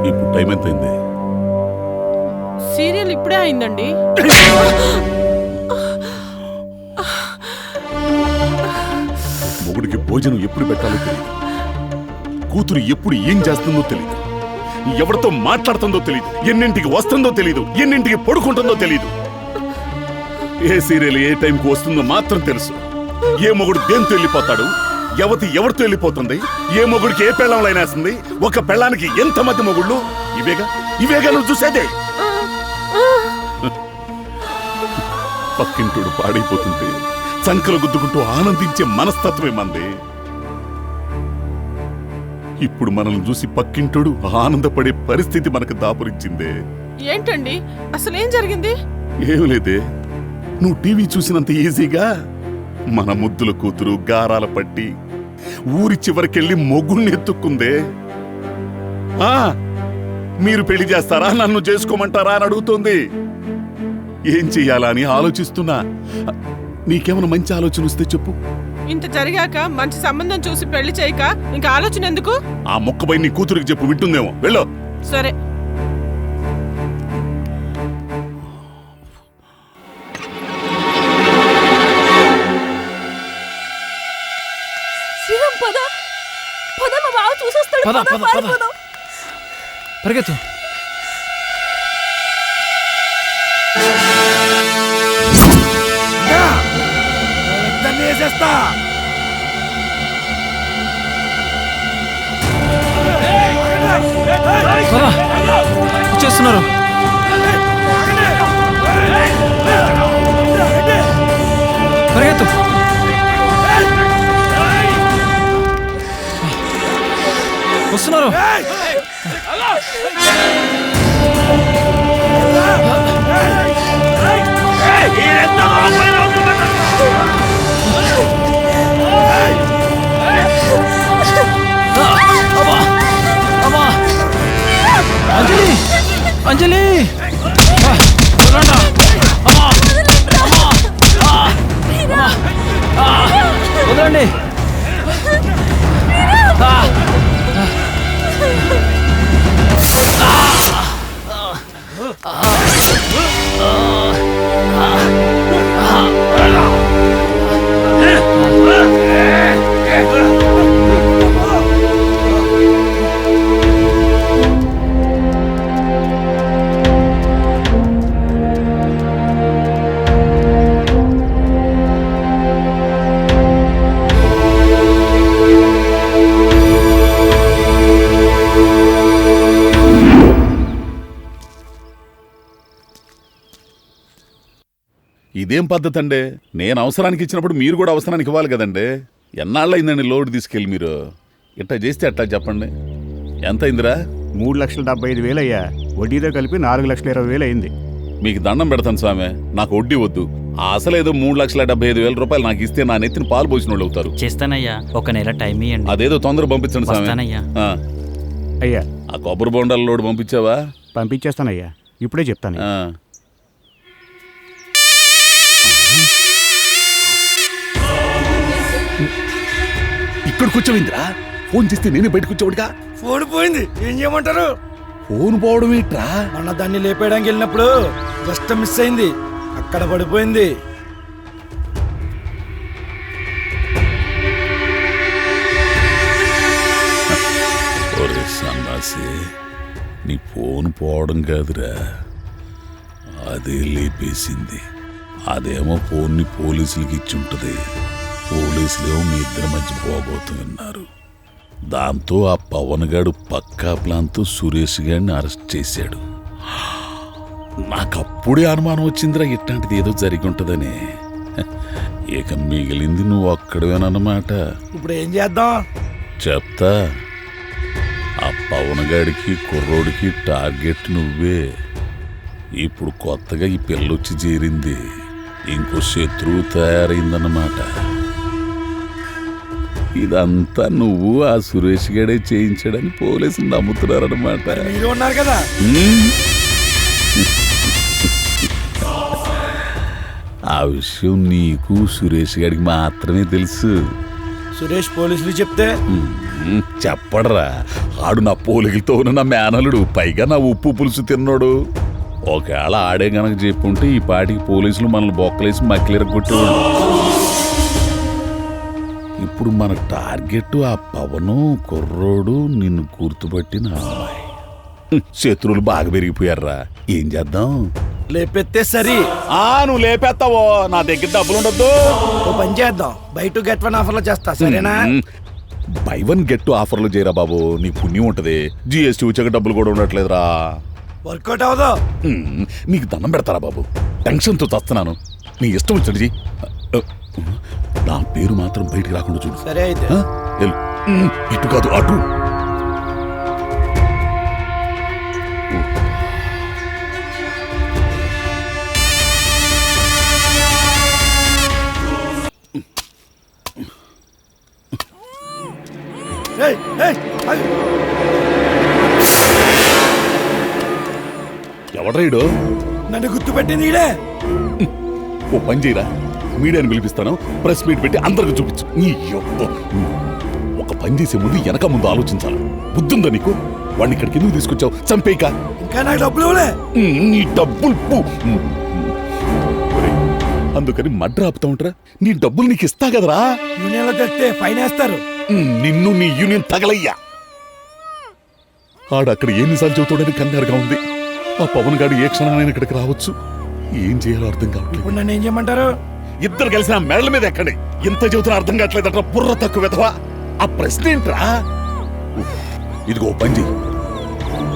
ఇప్పుడు టైం ఎంత అయింది? సీరియల్ ఇప్పుడే అయిందండి. మొగుడికి భోజనం ఎప్పుడు పెట్టాలో తెలియదు, కూతురు ఎప్పుడు ఏం చేస్తుందో తెలియదు, ఎవరితో మాట్లాడుతుందో తెలియదు, ఎన్నింటికి వస్తుందో తెలియదు, ఎన్నింటికి పడుకుంటుందో తెలియదు. ఏ సీరియల్ ఏ టైంకి వస్తుందో మాత్రం తెలుసు. ఏ మొగుడు దేంతో వెళ్ళిపోతాడు, ఎవతి ఎవరితో వెళ్ళిపోతుంది, ఏ మొగుడికి ఏ పెళ్ళం లైనేస్తుంది, ఒక పెళ్ళానికి ఎంతమంది మొగుళ్ళు. ఇవేగా నువ్వు చూసేదే. పక్కింటుడు పాడైపోతుంటే సంకలు గుద్దుకుంటూ ఆనందించే మనస్తత్వమే మంది. ఇప్పుడు మనల్ని చూసి పక్కింటుడు ఆనందపడే పరిస్థితి మనకు దాపురించిందే. ఏంటండి అసలు ఏం జరిగింది? ఏం లేదే, నువ్వు టీవీ చూసినంత ఈజీగా మన ముద్దుల కూతురు గారాల పట్టి ఊరి చివరికెళ్ళి మొగుణ్ణి ఎత్తుక్కుందే. మీరు పెళ్లి చేస్తారా, నన్ను చేసుకోమంటారా అని అడుగుతోంది. ఏం చెయ్యాలా అని ఆలోచిస్తున్నా. నీకేమైనా మంచి ఆలోచన వస్తే చెప్పు. ఇంత జరిగాక మంచి సంబంధం చూసి పెళ్లి చేయక ఇంకా ఆలోచన ఎందుకు? ఆ మొక్కపై నీ కూతురికి చెప్పు, వింటుందేమో. వెళ్ళు. సరే. శ్రీరామ్ పద పద, మా బావ చూసొస్తాడు. పద పద పద, పరిగెత్తు. వేసేస్తా. వచ్చేస్తున్నారు. పరిగెత్తు. వస్తున్నారు. అంజలి, అంజలి, వదలండి. ఇదేం పద్ధతి అండి? నేను అవసరానికి ఇచ్చినప్పుడు మీరు కూడా అవసరానికి ఇవ్వాలి కదండి. ఎన్నాళ్ళయిందండి లోడ్ తీసుకెళ్ళి మీరు? ఇట్లా చేస్తే అట్లా చెప్పండి. ఎంత అయిందిరా? 3,75,000 అయ్యా. వడ్డీతో కలిపి 4,20,000 అయింది. మీకు దండం పెడతాను స్వామి, నాకు వడ్డీ వద్దు. అసలేదో 3,75,000 రూపాయలు నాకు ఇస్తే నా నెత్తిని పాలు పోసిన వాళ్ళు అవుతారు. చేస్తానయ్యా, ఒక నెల టైం ఇవ్వండి. అదేదో తొందర పంపించండి స్వామి. అయ్యా, ఆ కొబ్బరి బొండాల లోడ్ పంపించావా? పంపించేస్తానయ్యా, ఇప్పుడే చెప్తాను. ఇక్కడికి వచ్చావిందిరా? ఫోన్ చేస్తే నేనే బయటకు వచ్చావుడిగా. ఫోన్ పోయింది, ఏం చేయమంటారు? ఫోన్ పోవడం ఏంట్రా? మొన్న దాన్ని లేపేయడానికి వెళ్ళినప్పుడు జస్ట్ మిస్ అయింది, అక్కడ పడిపోయింది. ఒరే సన్నాసి, నీ ఫోన్ పోవడం కాదురా, అదే లేపేసింది. అదేమో ఫోన్ని పోలీసులకి ఇచ్చి ఉంటుంది. పోలీసులేమో మీ ఇద్దరి మధ్య పోగొతూ విన్నారు. దాంతో ఆ పవన్ గాడు పక్కా ప్లాన్తో సురేష్ గారిని అరెస్ట్ చేశాడు. నాకప్పుడే అనుమానం వచ్చిందిరా, ఇట్లాంటిది ఏదో జరిగి ఉంటుందని. ఇక మిగిలింది నువ్వు ఒక్కడవేనన్నమాట. ఇప్పుడు ఏం చేద్దాం? చెప్తా. ఆ పవన్ గాడికి కుర్రోడికి టార్గెట్ నువ్వే. ఇప్పుడు కొత్తగా ఈ పిల్లొచ్చి చేరింది, ఇంకో శత్రువు తయారైందన్నమాట. ఇదంతా నువ్వు ఆ సురేష్ గడే చేయించాడని పోలీసులు నమ్ముతున్నారన్నమాట. మీరు ఉన్నారు కదా. ఆ విషయం నీకు సురేష్ గడికి మాత్రమే తెలుసు. సురేష్ పోలీసులు చెప్తే చెప్పడరా, ఆడు నా పోలికలతో ఉన్న నా మేనలుడు, పైగా నా ఉప్పు పులుసు తిన్నాడు. ఒకవేళ ఆడే గనక చెప్పుంటే ఈ పాటికి పోలీసులు మనల్ని బొక్కలేసి మక్కిలిరగొట్టేవాడు. ఇప్పుడు మన టార్గెట్ ఆ పవను కుర్రోడు, నిన్ను గుర్తుపట్టిన అమ్మాయి. శత్రువులు బాగా పెరిగిపోయారా, ఏం చేద్దాం? లేపెత్తే సరి. నువ్వు లేపేస్తావో, నా దగ్గర డబ్బులు ఉండద్దు. ఓ పని చేద్దాం, బై టు గెట్ వన్ ఆఫర్లో చేస్తా, సరేనా? బై వన్ గెట్ టూ ఆఫర్లు చేయరా బాబు, నీ పుణ్యం ఉంటది. జిఎస్టీ వచ్చాక డబ్బులు కూడా ఉండట్లేదురా. వర్కౌట్ అవదో. నీకు దండం పెడతారా బాబు, టెన్షన్తో చస్తున్నాను. నీ ఇష్టం వచ్చి నా పేరు మాత్రం బయటికి రాకుండా చూడు. సరే అయితే. ఇటు కాదు అటు. ఎవడ్రైడు? నన్ను గుర్తుపెట్టింది ఈడే. ఓ పని చేయరా, మీడియాని పిలిపిస్తాను, ప్రెస్ మీట్ పెట్టి అందరికి చూపించు. నీ యబ్బ. ఒక పని చేసే ముందు వెనక ముందు ఆలోచించాలి. బుద్ధుందా నీకు? వాడిని ఇక్కడికి ఎందుకు తీసుకొచ్చావు? చంపేక. ఇంకా నాకు డబ్బులు ఇవ్వలే. నీ డబ్బులు పో. అందుకని మడ్ర ఆపుతా ఉంటారా? నీ డబ్బులు నీకు ఇస్తా కదరా. యూనియన్ లో తెస్తే ఫైన్ వేస్తారు. నిన్ను నీ యూనియన్ తగలయ్యా. ఆడక్కడ ఎన్నిసార్లు చెబుతాడని కంగారుగా ఉంది. ఆ పవన్ గారు ఏ క్షణమైనా ఇక్కడికి రావచ్చు. ఏం చేయాలో అర్థం కావట్లేదు. ఇప్పుడు నన్ను ఏం చేయమంటారు? ఇద్దరు కలిసి నా మెడల మీద ఎక్కండి. ఎంత చెబుతున్నా అర్థం కావట్లేదట. బుర్ర తక్కువ వెధవా. ఆ ప్రశ్న ఏంట్రా? ఇదిగో పని చెయ్యి.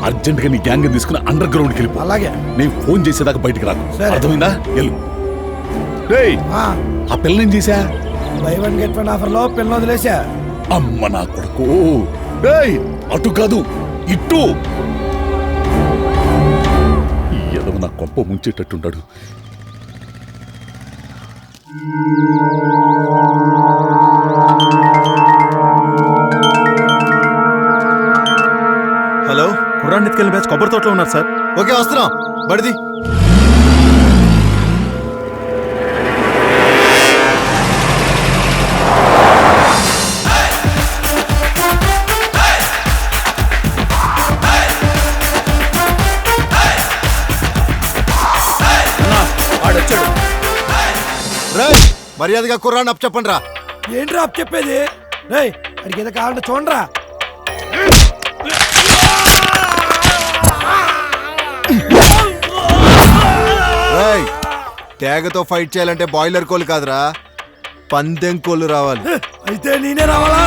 అర్జెంట్ గా నీ గ్యాంగ్ తీసుకుని అండర్ గ్రౌండ్కి వెళ్ళిపో. అలాగే. నేను ఫోన్ చేసేదాకా బయటికి రాకు. అర్థమైందా? వెళ్ళు. ఆ పిల్లని ఏం చేశా? By one get one offer లో పిల్లలు వదిలేసా. అమ్మ నా కొడుకు. అటు కాదు ఇటు. ఏదో నా కొంప ముంచేటట్టుంటాడు. హలో, కుర్రాన్ని ఎత్తుకెళ్ళిన బ్యాచ్ కొబ్బరి తోటలో ఉన్నారు సార్. ఓకే, వస్తున్నాం. బడిది. మర్యాదగా కుర్రాన్ని అప్ చెప్పండి రా. ఏంట్రా అప్ చెప్పేది? రేయ్, అడిగి ఏదో కావాలంటే చూడరా. ట్యాగతో ఫైట్ చేయాలంటే బాయిలర్ కోళ్ళు కాదురా, పందెం కోళ్ళు రావాలి. అయితే నేనే రావాలా?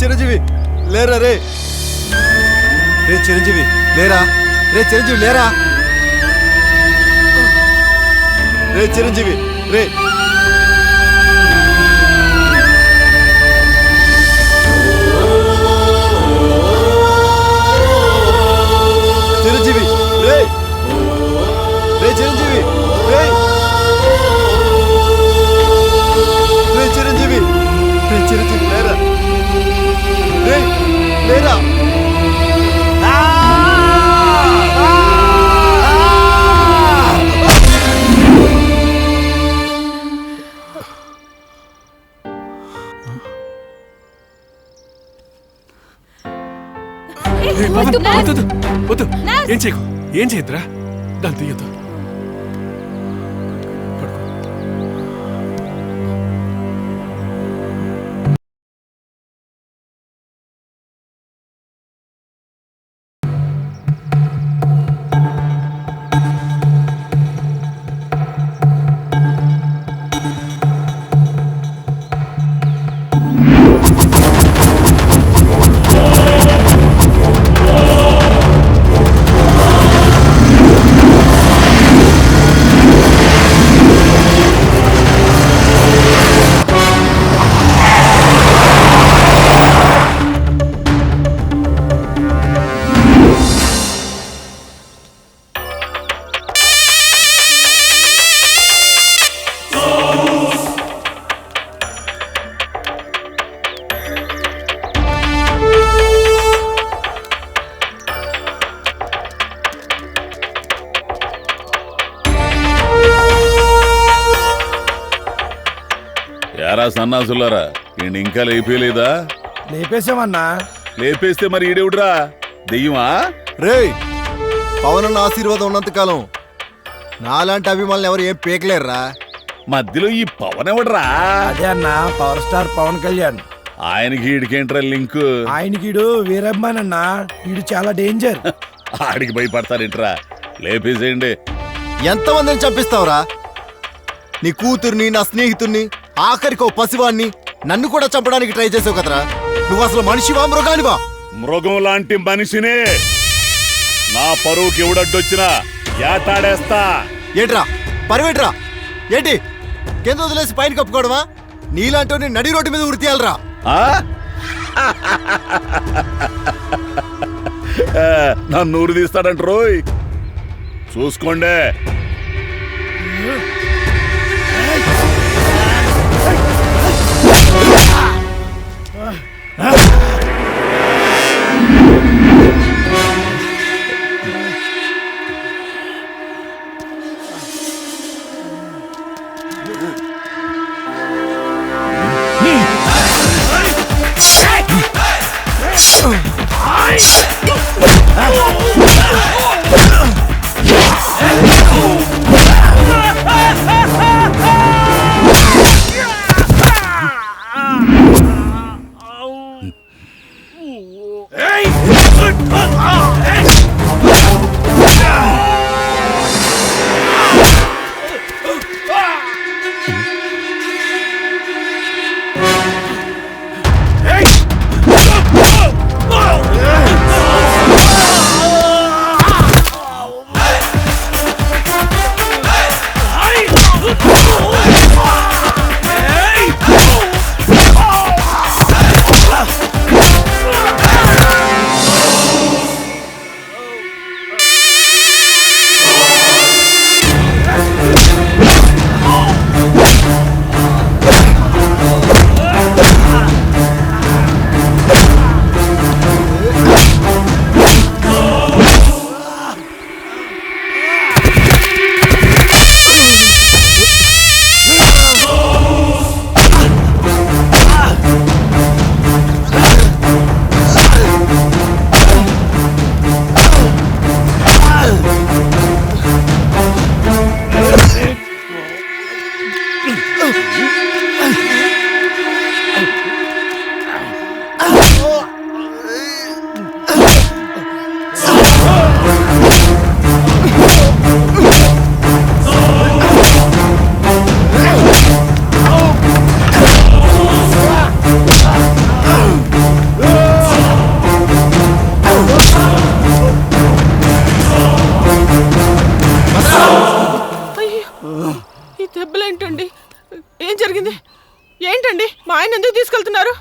చిరంజీవి లేరా రే. రే చిరంజీవి లేరా. రే చిరంజీవి లేరా. రే చిరంజీవి రే. చిరంజీవి రే. రే చిరంజీవి రే. రే చిరంజీవి. రే చిరంజీవి లేరా. రే లేరా. వద్దు, ఏం చేయకు. ఏం చేయద్దురా. దాన్ని తీయద్దు. సన్నాసులారా, ఈయన ఇంకా లేపేలేదా? లేపేసామన్నా. లేపేస్తే మరి ఈడేవుడ్రా? దెయ్యమా? రేయ్, పవన్ అన్న ఆశీర్వాదం ఉన్నంతకాలం నాలాంటి అభిమానులు ఎవరు ఏం పీకలేరురా. మధ్యలో ఈ పవన్ ఎవడరా? అదే అన్న పవర్ స్టార్ పవన్ కళ్యాణ్. ఆయనకి ఈడికేంట్రా లింక్? ఆయనకిడు వీరభిమాన్ అన్న, ఈడు చాలా డేంజర్. ఆడికి భయపడతారేంట్రా? లేపేసేయండి. ఎంతమందిని చంపిస్తావురా? నీ కూతుర్ని, నా స్నేహితుర్ని, ఆఖరికి ఓ పసివాణ్ణి, నన్ను కూడా చంపడానికి ట్రై చేసావు కదరా. నువ్వు అసలు మనిషివా మృగానివా? మృగం లాంటి మనిషినే నా పరువుకి ఎవడడ్డొచ్చినా ఏటాడేస్తా. ఏంట్రా పరివేట్రా? ఏంటి కింద వదిలేసి పైన కప్పుకోవడమా? నీలాంటి నడి రోడ్డు మీద ఉరితీయాలరా? నన్ను ఊరు తీస్తాడంట రోయ్, చూసుకోండి.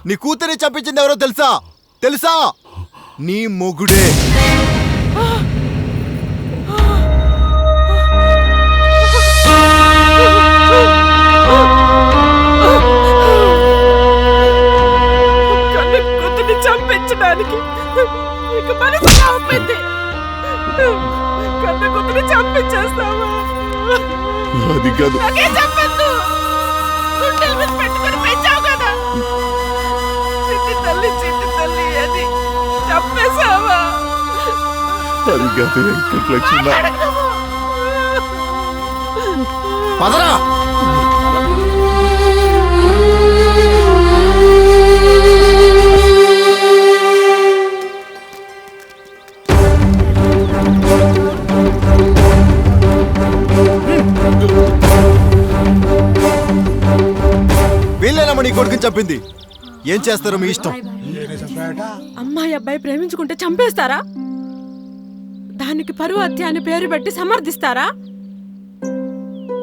నీ కూతురి చంపించింది ఎవరో తెలుసా? తెలుసా? నీ మొగుడే. కూతుర్ని చంపించడానికి కన్న కూతుర్ని చంపించేస్తావా? అది కాదు. అది కాదు వెంకటలక్ష్మి. పదరా. వీళ్ళేనమ్మా నీ కొడుకుని చెప్పింది. ఏం చేస్తారో మీ ఇష్టం. అమ్మాయి అబ్బాయి ప్రేమించుకుంటే చంపేస్తారా? దానికి పరువు హత్య అని పేరు పెట్టి సమర్థిస్తారా?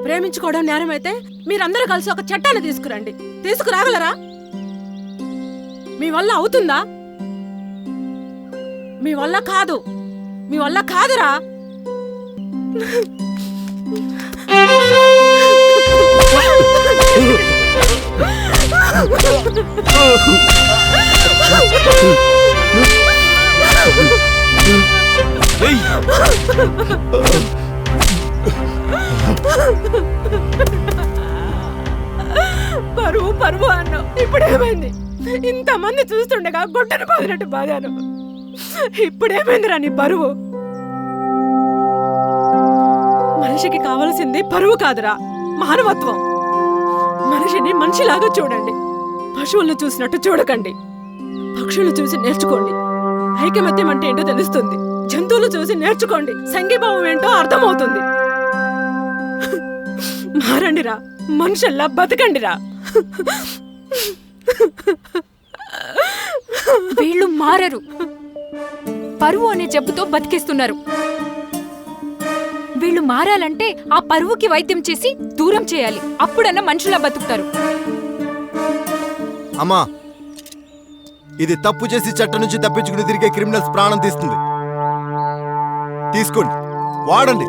ప్రేమించుకోవడం నేరమైతే మీరందరూ కలిసి ఒక చట్టాన్ని తీసుకురండి. తీసుకురాగలరా? మీ వల్ల అవుతుందా? మీ వల్ల కాదు. మీ వల్ల కాదురా. పరువు పరువు అన్నావు, ఇప్పుడేమైంది? ఇంతమంది చూస్తుండగా గుడ్డను బాదినట్టు బాధాను. ఇప్పుడేమైందిరా నీ పరువు? మనిషికి కావలసింది పరువు కాదురా, మానవత్వం. మనిషిని మనిషిలాగా చూడండి, పశువులను చూసినట్టు చూడకండి. పక్షులు చూసి నేర్చుకోండి, ఐకమత్యం అంటే ఏంటో తెలుస్తుంది. జంతువులు చూసి నేర్చుకోండి, సంఘీభావం ఏంటో అర్థమవుతుంది. మారండిరా, మనుషుల్లా బతకండిరా. వీళ్ళు మారరు, పరువు అనే జబ్బుతో బతికేస్తున్నారు. వీళ్ళు మారాలంటే ఆ పరువుకి వైద్యం చేసి దూరం చేయాలి, అప్పుడన్నా మనుషులా బతుకుతారు. అమ్మా, ఇది తప్పు చేసి చట్టం నుంచి తప్పించుకుని తిరిగే క్రిమినల్స్ ప్రాణం తీస్తుంది. తీసుకోండి, వాడండి,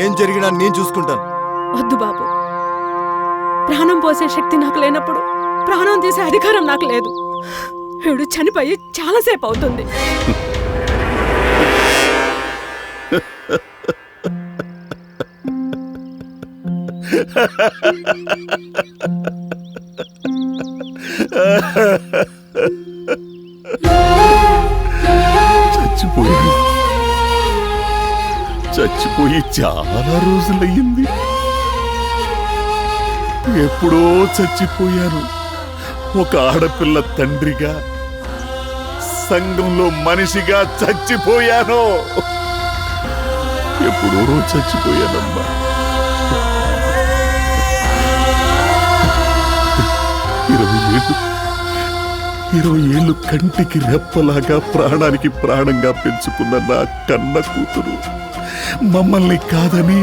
ఏం జరిగినా నేను చూసుకుంటాను. వద్దు బాబు, ప్రాణం పోసే శక్తి నాకు లేనప్పుడు ప్రాణం తీసే అధికారం నాకు లేదు. వీడు చనిపోయి చాలాసేపు అవుతుంది. చచ్చిపోయి చాలా రోజులయ్యింది. ఎప్పుడో చచ్చిపోయాను. ఒక ఆడపిల్ల తండ్రిగా, సంఘంలో మనిషిగా చచ్చిపోయాను. ఎప్పుడో చచ్చిపోయానమ్మా. 20 ఏళ్ళు కంటికి రెప్పలాగా ప్రాణానికి ప్రాణంగా పెంచుకున్న నా కన్న కూతురు మమ్మల్ని కాదని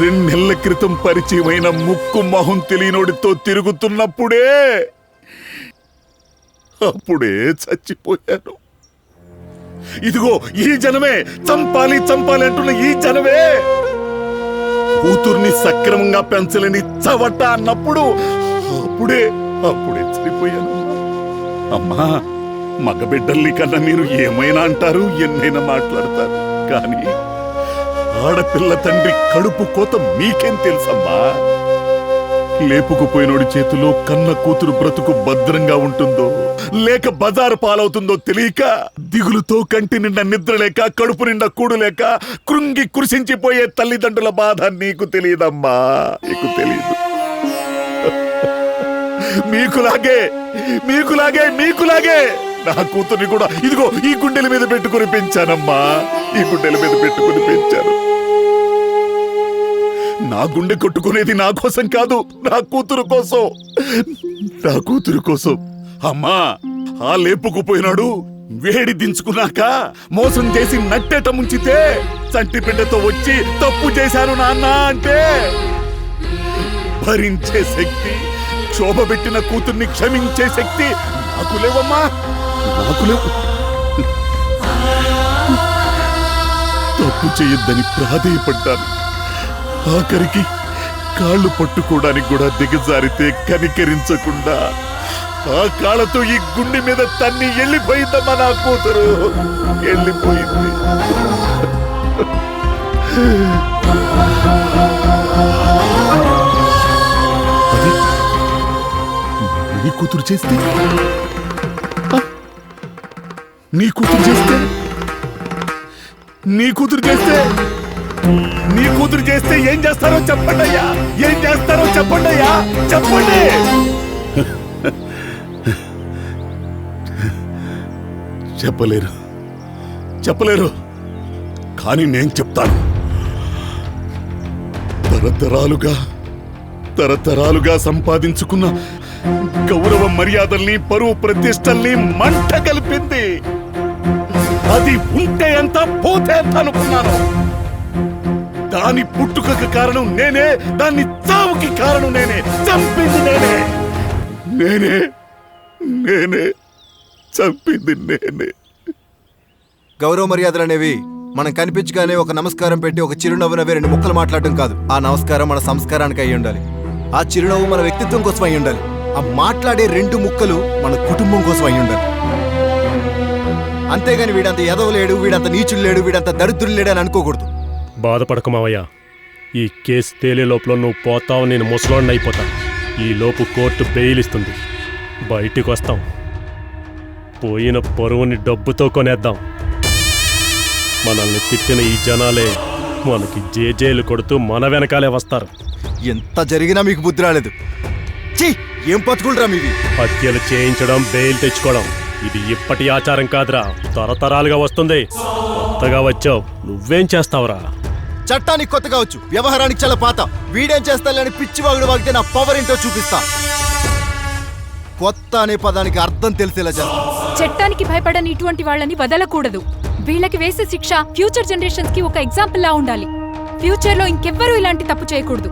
2 నెలల క్రితం పరిచయమైన ముక్కు మొహం తెలియనోడితో తిరుగుతున్నప్పుడే చచ్చిపోయాను. ఇదిగో ఈ జనమే, చంపాలి చంపాలి అంటున్న ఈ జనమే కూతుర్ని సక్రమంగా పెంచలేని చవట అన్నప్పుడు అప్పుడే చనిపోయాను. అమ్మా, మగబిడ్డల్ని కన్నా మీరు ఏమైనా అంటారు, ఎన్నైనా మాట్లాడతారు, కానీ ఆడపిల్ల తండ్రి కడుపు కోత మీకేం తెలుసమ్మా? లేపుకుపోయినోడి చేతిలో కన్న కూతురు బ్రతుకు భద్రంగా ఉంటుందో లేక బజారు పాలవుతుందో తెలియక దిగులుతో కంటి నిండా నిద్ర లేక కడుపు నిండా కూడు లేక కృంగి కృషించిపోయే తల్లిదండ్రుల బాధ నీకు తెలియదమ్మా, నీకు తెలియదు. మీకులాగే నా కూతుర్ని కూడా ఇదిగో ఈ గుండెల మీద పెట్టుకుని పెంచానమ్మా, ఈ గుండెల మీద పెట్టుకుని పెంచాను. నా గుండె కొట్టుకునేది నా కోసం కాదు, నా కూతురు కోసం. అమ్మా, ఆ లేపుకుపోయినాడు వేడి దించుకున్నాక మోసం చేసి నట్టేట ముంచితే చంటి బిడ్డతో వచ్చి తప్పు చేశాను నాన్న అంటే భరించే శక్తి, క్షోభ పెట్టిన కూతుర్ని క్షమించే శక్తి నాకు లేవమ్మా, నాకు లేవు. తప్పు చేయొద్దని ప్రాధేయపడ్డాను. ఆఖరికి కాళ్ళు పట్టుకోవడానికి కూడా దిగజారితే కనికరించకుండా ఆ కాళ్ళతో ఈ గుండె మీద తన్ని వెళ్ళిపోయిందమ్మా నా కూతురు, వెళ్ళిపోయింది. నీ కూతురు చేస్తే ఏం చేస్తారో చెప్పండి. చెప్పలేరు, కానీ నేను చెప్తాను. తరతరాలుగా సంపాదించుకున్న గౌరవ మర్యాదల్ని, పరువు ప్రతిష్టల్ని మంట కలిపింది. అది ఉంటే ఎంత, పోతే ఎంత అనుకున్నాను. దాని పుట్టుకకు కారణం నేనే, దాన్ని చావుకి కారణం నేనే, చంపింది నేనే, చంపింది నేనే. గౌరవ మర్యాదలు అనేవి మనం కనిపించగానే ఒక నమస్కారం పెట్టి ఒక చిరునవ్వు నవ్వే 2 ముక్కలు మాట్లాడటం కాదు. ఆ నమస్కారం మన సంస్కారానికి అయి ఉండాలి, ఆ చిరునవ్వు మన వ్యక్తిత్వం కోసం అయి ఉండాలి, ఆ మాట్లాడే 2 ముక్కలు మన కుటుంబం కోసం అయి ఉండాలి. అంతేగాని వీడంత ఎదవలేడు, వీడంత నీచుడు లేడు, వీడంత దరిద్రుడు లేడు అని అనుకోకూడదు. బాధపడకు మావయ్య, ఈ కేసు తేలే లోపల నువ్వు పోతావు, నేను ముసలోడిని అయిపోతా. ఈ లోపు కోర్టు బెయిల్ ఇస్తుంది, బయటికి వస్తాం. పోయిన పరువుని డబ్బుతో కొనేద్దాం. మనల్ని తిట్టిన ఈ జనాలే మనకి జేజేలు కొడుతూ మన వెనకాలే వస్తారు. ఎంత జరిగినా మీకు బుద్ధి రాలేదు. ఛీ, ఏం బతుకులరా మీవి? హత్యలు చేయించడం, బెయిల్ తెచ్చుకోవడం ఇది ఇప్పటి ఆచారం కాదురా, తరతరాలుగా వస్తుంది. కొత్తగా వచ్చావు, నువ్వేం చేస్తావురా? చట్టానికి కొత్తగా వచ్చు, వ్యవహారానికి చాలా పాత. వీడేం చేస్తానని పిచ్చి వాగుడు వాగితే నా పవర్ ఏంటో చూపిస్తా. కొత్త అనే పదానికి అర్థం తెలిసేలా చేస్తా. చట్టానికి భయపడని ఇటువంటి వాళ్ళని వదలకూడదు. వీళ్ళకి వేసే శిక్ష ఫ్యూచర్ జనరేషన్స్ కి ఒక ఎగ్జాంపుల్ లా ఉండాలి. ఫ్యూచర్ లో ఇంకెవ్వరూ ఇలాంటి తప్పు చేయకూడదు.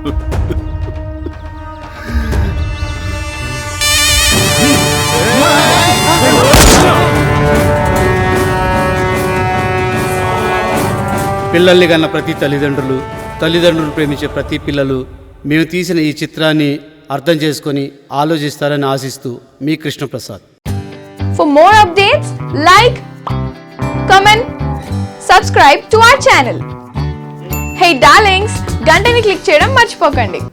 పిల్లల్ని కన్న ప్రతి తల్లిదండ్రులు ప్రేమించే ప్రతి పిల్లలు మేము తీసిన ఈ చిత్రాన్ని అర్థం చేసుకొని ఆలోచిస్తారని ఆశిస్తూ మీ Krishnaprasad. For more updates, like, comment, subscribe to our channel. Hey darlings, గంటని click చేయడం మర్చిపోకండి.